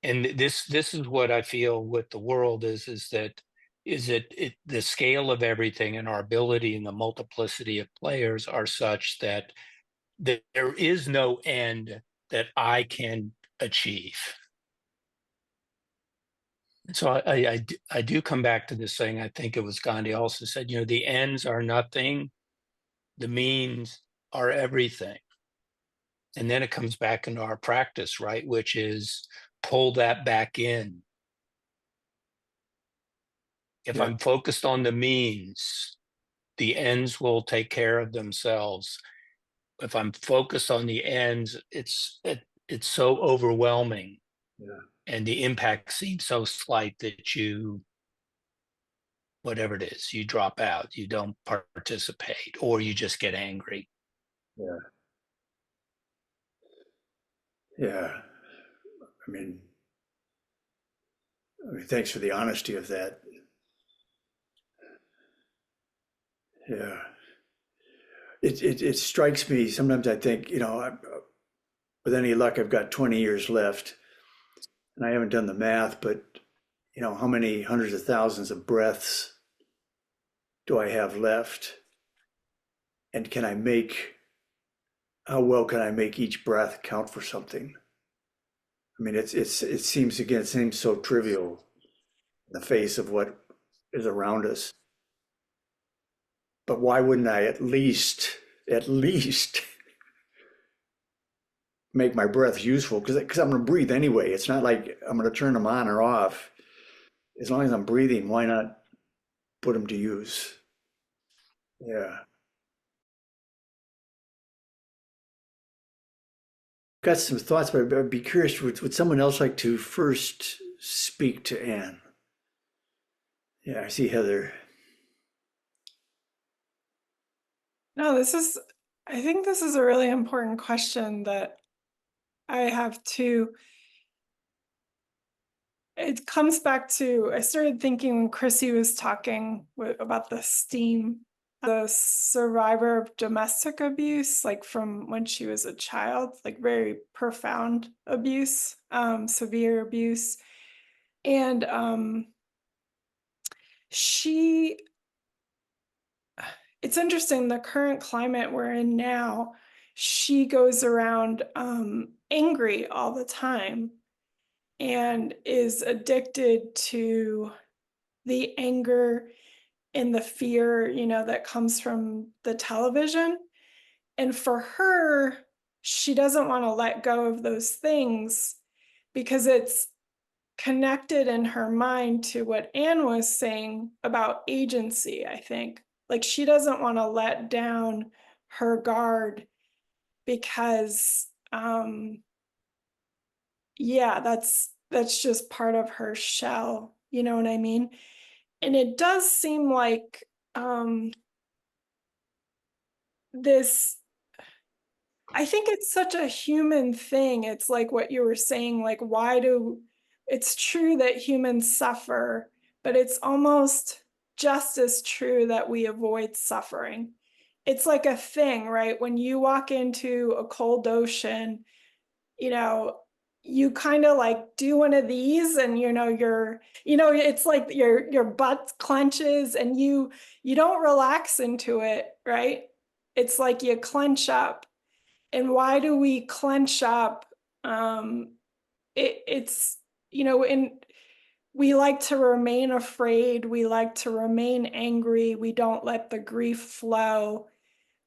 And this is what I feel with the world is that the scale of everything and our ability and the multiplicity of players are such that there is no end that I can achieve. So I do come back to this thing. I think it was Gandhi also said, you know, the ends are nothing, the means are everything. And then it comes back into our practice, right? Which is pull that back in. If I'm focused on the means, the ends will take care of themselves. If I'm focused on the ends, it's so overwhelming. Yeah. And the impact seems so slight that whatever it is, you drop out, you don't participate, or you just get angry. Yeah. Yeah. I mean, thanks for the honesty of that. Yeah. It strikes me, sometimes I think, you know, with any luck, I've got 20 years left, and I haven't done the math, but, you know, how many hundreds of thousands of breaths do I have left? And how well can I make each breath count for something? I mean, it seems so trivial in the face of what is around us. But why wouldn't I at least make my breath useful? Because I'm going to breathe anyway. It's not like I'm going to turn them on or off. As long as I'm breathing, why not put them to use? Yeah. Got some thoughts, but I'd be curious, would someone else like to first speak to Anne? Yeah, I see Heather. No, I think this is a really important question that I have too. It comes back to, I started thinking when Chrissy was talking about the STEAM, the survivor of domestic abuse, like from when she was a child, like very profound abuse, severe abuse. And it's interesting, the current climate we're in now, she goes around angry all the time and is addicted to the anger and the fear, you know, that comes from the television. And for her, she doesn't want to let go of those things because it's connected in her mind to what Anne was saying about agency, I think. Like she doesn't want to let down her guard because yeah, that's just part of her shell, you know what I mean? And it does seem like this, I think it's such a human thing. It's like what you were saying, like, it's true that humans suffer, but it's almost just as true that we avoid suffering. It's like a thing, right? When you walk into a cold ocean, you know, you kind of like do one of these and it's like your butt clenches and you don't relax into it, right? It's like you clench up. And why do we clench up? It's, and we like to remain afraid, we like to remain angry, we don't let the grief flow.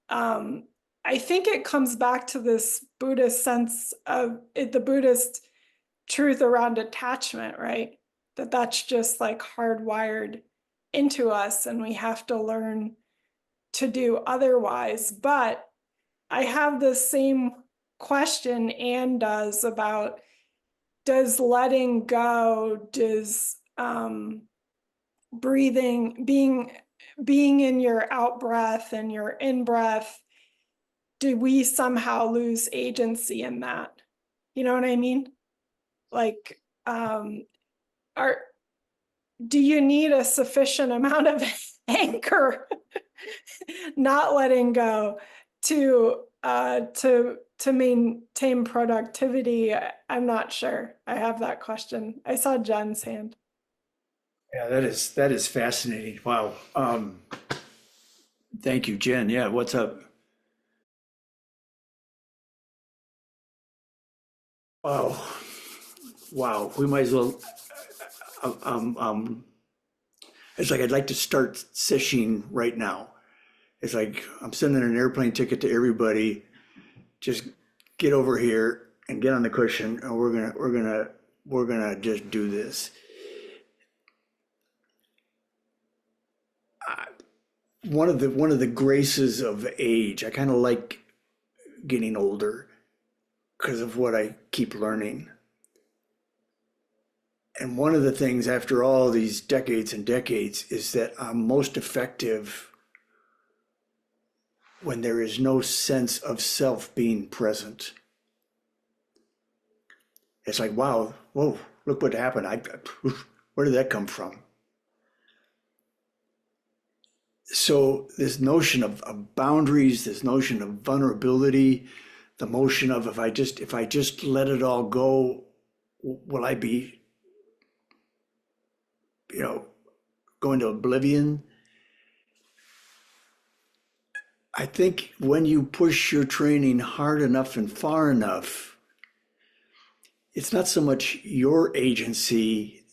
I think it comes back to this Buddhist sense of it, the Buddhist truth around attachment, right? That's just like hardwired into us and we have to learn to do otherwise. But I have the same question Anne does about, does letting go, does breathing, being in your out breath and your in breath, do we somehow lose agency in that? You know what I mean? Like, do you need a sufficient amount of anchor, not letting go, to maintain productivity? I'm not sure. I have that question. I saw Jen's hand. Yeah, that is fascinating. Wow. Thank you, Jen. Yeah, what's up? Wow. Wow. We might as well. It's like I'd like to start seshing right now. It's like I'm sending an airplane ticket to everybody. Just get over here and get on the cushion, and we're gonna just do this. One of the graces of age, I kind of like getting older because of what I keep learning. And one of the things after all these decades and decades is that I'm most effective when there is no sense of self being present. It's like, wow, whoa, look what happened. Where did that come from? So this notion of boundaries, this notion of vulnerability, the motion of if I just let it all go, will I be, going to oblivion? I think when you push your training hard enough and far enough, it's not so much your agency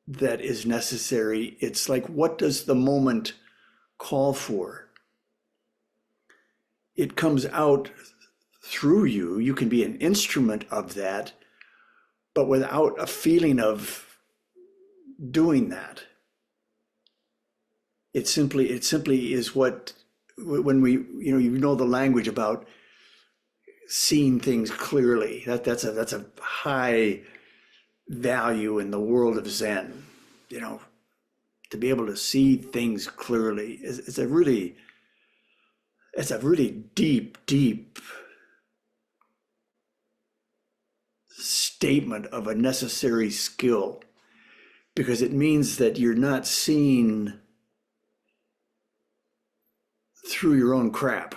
that is necessary. It's like, what does the moment call for? It comes out through you. You can be an instrument of that, but without a feeling of doing that. It simply is what, when we, the language about seeing things clearly. That's a high value in the world of Zen. To be able to see things clearly is a really deep statement of a necessary skill, because it means that you're not seeing through your own crap.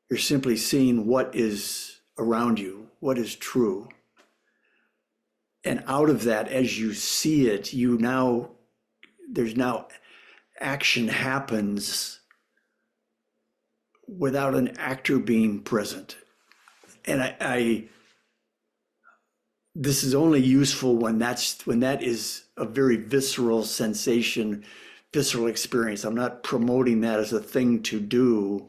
You're simply seeing what is around you, what is true. And out of that, as you see it, there's now action happens without an actor being present. And this is only useful when that is a very visceral sensation, visceral experience. I'm not promoting that as a thing to do,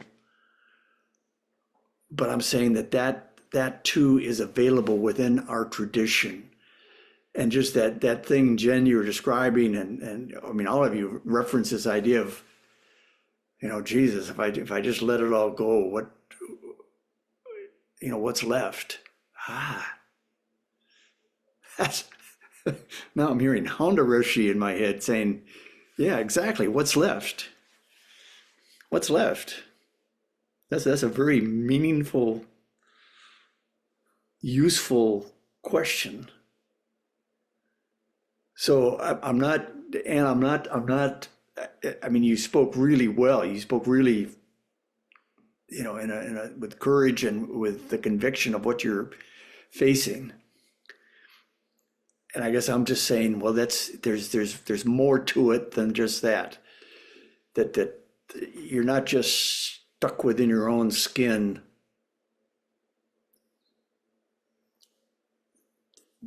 but I'm saying that too is available within our tradition. And just that thing, Jen, you were describing, and I mean, all of you reference this idea of, Jesus, if I just let it all go, what's left? Ah, that's, now I'm hearing Honda Roshi in my head saying, yeah, exactly. What's left? What's left? That's a very meaningful, useful question. So I'm not, and I'm not, I mean, you spoke really well. You spoke really, with courage and with the conviction of what you're facing. And I guess I'm just saying, well, there's more to it than just that. That you're not just stuck within your own skin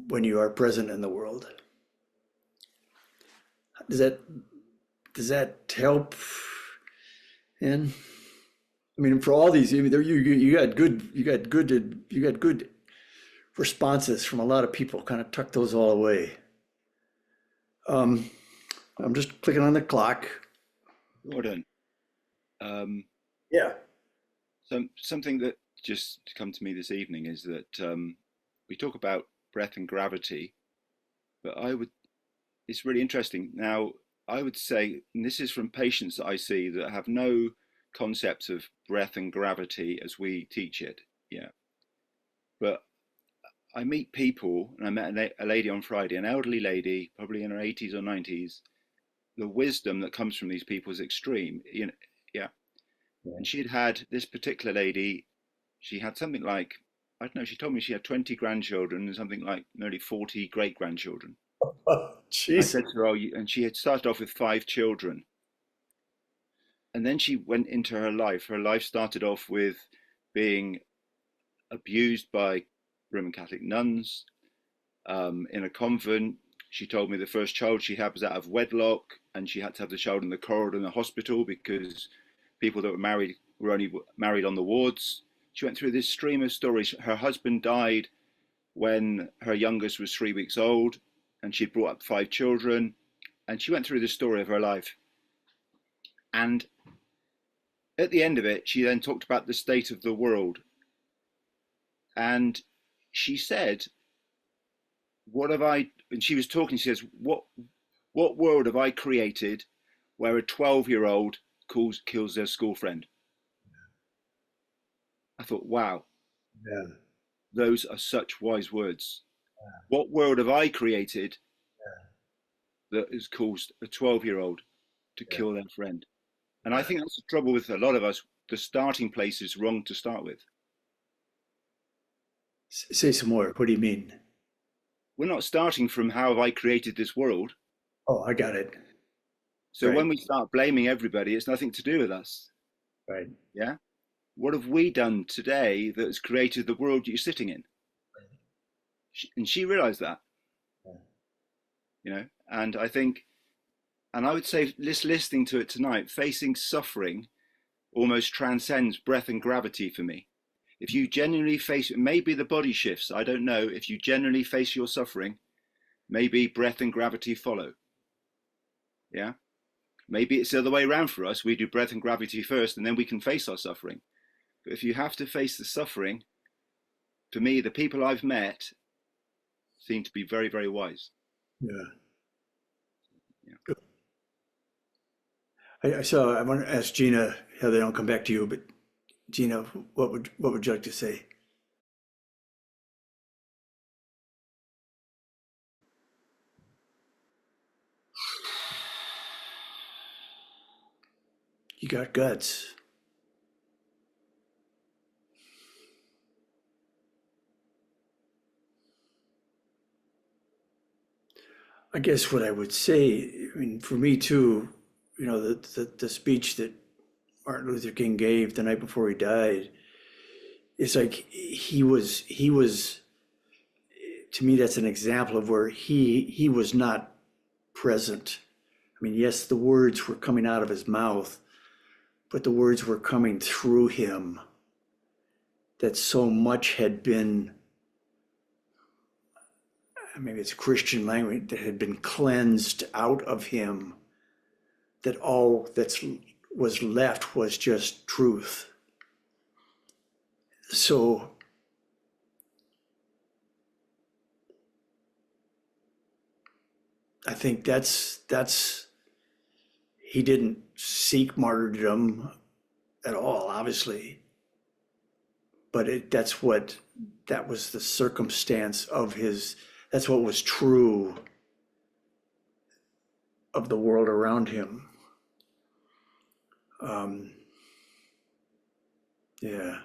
when you are present in the world. Does that help? And I mean, for all these, you got good responses from a lot of people. Kind of tuck those all away. I'm just clicking on the clock. Gordon, Yeah. something that just come to me this evening is that we talk about breath and gravity, but it's really interesting. Now, I would say, and this is from patients that I see that have no concept of breath and gravity as we teach it. Yeah. But I meet people, and I met a lady on Friday, an elderly lady, probably in her 80s or 90s. The wisdom that comes from these people is extreme. Yeah. And she'd had this particular lady, she had something like, I don't know, she told me she had 20 grandchildren and something like nearly 40 great grandchildren. Oh, I jeez. said to her, and she had started off with 5 children. And then she went into her life. Her life started off with being abused by Roman Catholic nuns in a convent. She told me the first child she had was out of wedlock, and she had to have the child in the corridor in the hospital because people that were only married on the wards. She went through this stream of stories. Her husband died when her youngest was 3 weeks old, and she brought up 5 children. And she went through the story of her life. And at the end of it, she then talked about the state of the world. And she said, what have I, and she was talking, she says, what world have I created where a 12-year-old kills their school friend? I thought, wow, Yeah. those are such wise words. What world have I created that has caused a 12-year-old to kill their friend? And I think that's the trouble with a lot of us. The starting place is wrong to start with. Say some more. What do you mean? We're not starting from how have I created this world. Oh, I got it. So Right. when we start blaming everybody, it's nothing to do with us. Right. Yeah. What have we done today that has created the world you're sitting in? And she realized that, and I think, and I would say, listening to it tonight, facing suffering almost transcends breath and gravity for me. If you genuinely face it, maybe the body shifts, I don't know. If you genuinely face your suffering, maybe breath and gravity follow. Yeah. Maybe it's the other way around for us. We do breath and gravity first, and then we can face our suffering. But if you have to face the suffering, for me, the people I've met seem to be very, very wise. Yeah. So I want to ask Gina how they don't come back to you, but Gina, what would you like to say? You got guts. I guess what I would say, I mean, for me too, the speech that Martin Luther King gave the night before he died, it's like he was to me, that's an example of where he was not present. I mean, yes, the words were coming out of his mouth, but the words were coming through him. That so much had been, maybe it's Christian language, that had been cleansed out of him, that all that was left was just truth. So I think he didn't seek martyrdom at all, obviously, but that was the circumstance of his, that's what was true of the world around him. Um, yeah.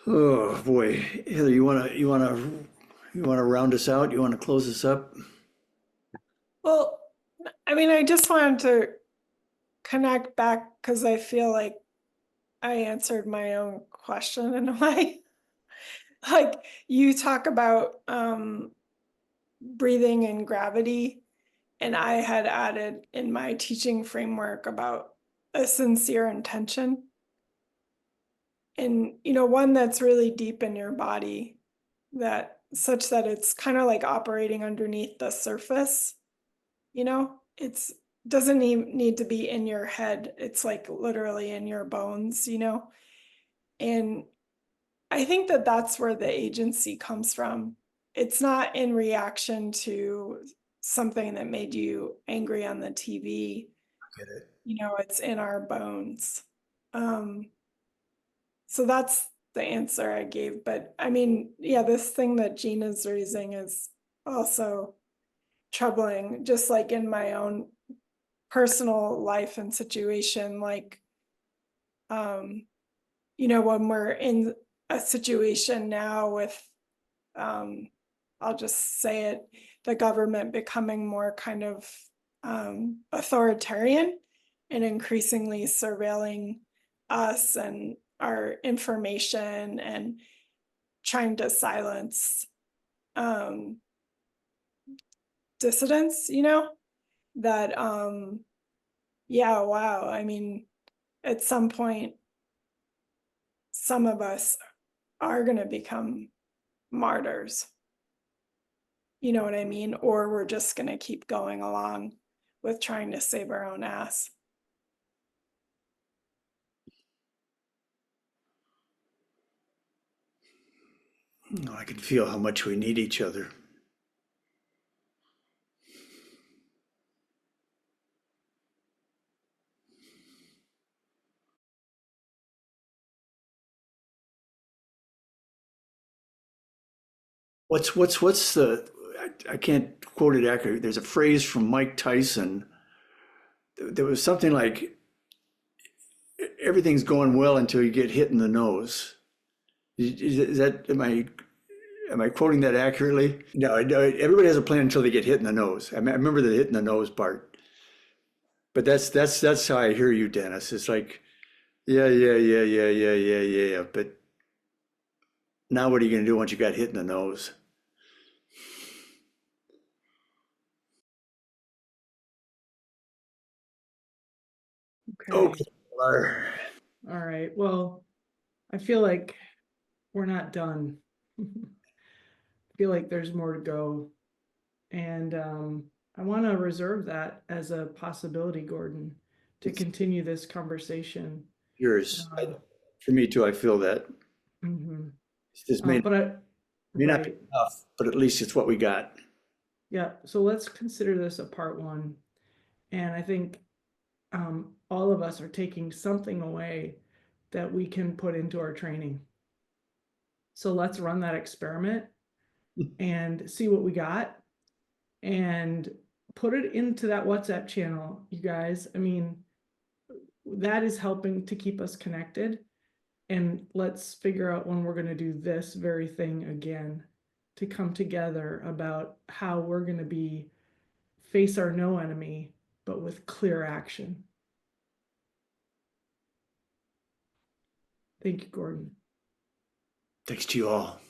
Oh boy, Heather, you wanna round us out? You wanna close us up? Well, I mean, I just wanted to connect back because I feel like I answered my own question in a way. Like you talk about breathing and gravity, and I had added in my teaching framework about a sincere intention. And one that's really deep in your body, that such that it's kind of like operating underneath the surface. It's doesn't even need to be in your head. It's like literally in your bones. And I think that that's where the agency comes from. It's not in reaction to something that made you angry on the TV. Get it? It's in our bones. So that's the answer I gave. But I mean, yeah, this thing that Gina's raising is also troubling, just like in my own personal life and situation. Like, when we're in a situation now with, I'll just say it, the government becoming more kind of authoritarian and increasingly surveilling us and our information and trying to silence dissidents, that yeah, wow. I mean, at some point, some of us are going to become martyrs. You know what I mean? Or we're just going to keep going along with trying to save our own ass. I can feel how much we need each other. What's I can't quote it accurately. There's a phrase from Mike Tyson. There was something like everything's going well until you get hit in the nose. Is that am I quoting that accurately? No, no, everybody has a plan until they get hit in the nose. I remember the hit in the nose part. But that's how I hear you, Dennis. It's like, yeah, yeah, yeah, yeah, yeah, yeah, yeah, yeah. But now what are you gonna do once you got hit in the nose? Okay. Okay. All right. Well, I feel like we're not done. I feel like there's more to go. And I want to reserve that as a possibility, Gordon, to It's continue this conversation. yours. Uh, For me too, I feel that. mhm. This But may not be right. enough, but at least it's what we got. Yeah. So let's consider this a part one. And I think all of us are taking something away that we can put into our training. So let's run that experiment and see what we got and put it into that WhatsApp channel, you guys. I mean, that is helping to keep us connected. And let's figure out when we're going to do this very thing again to come together about how we're going to face our no enemy, but with clear action. Thank you, Gordon. Thanks to you all.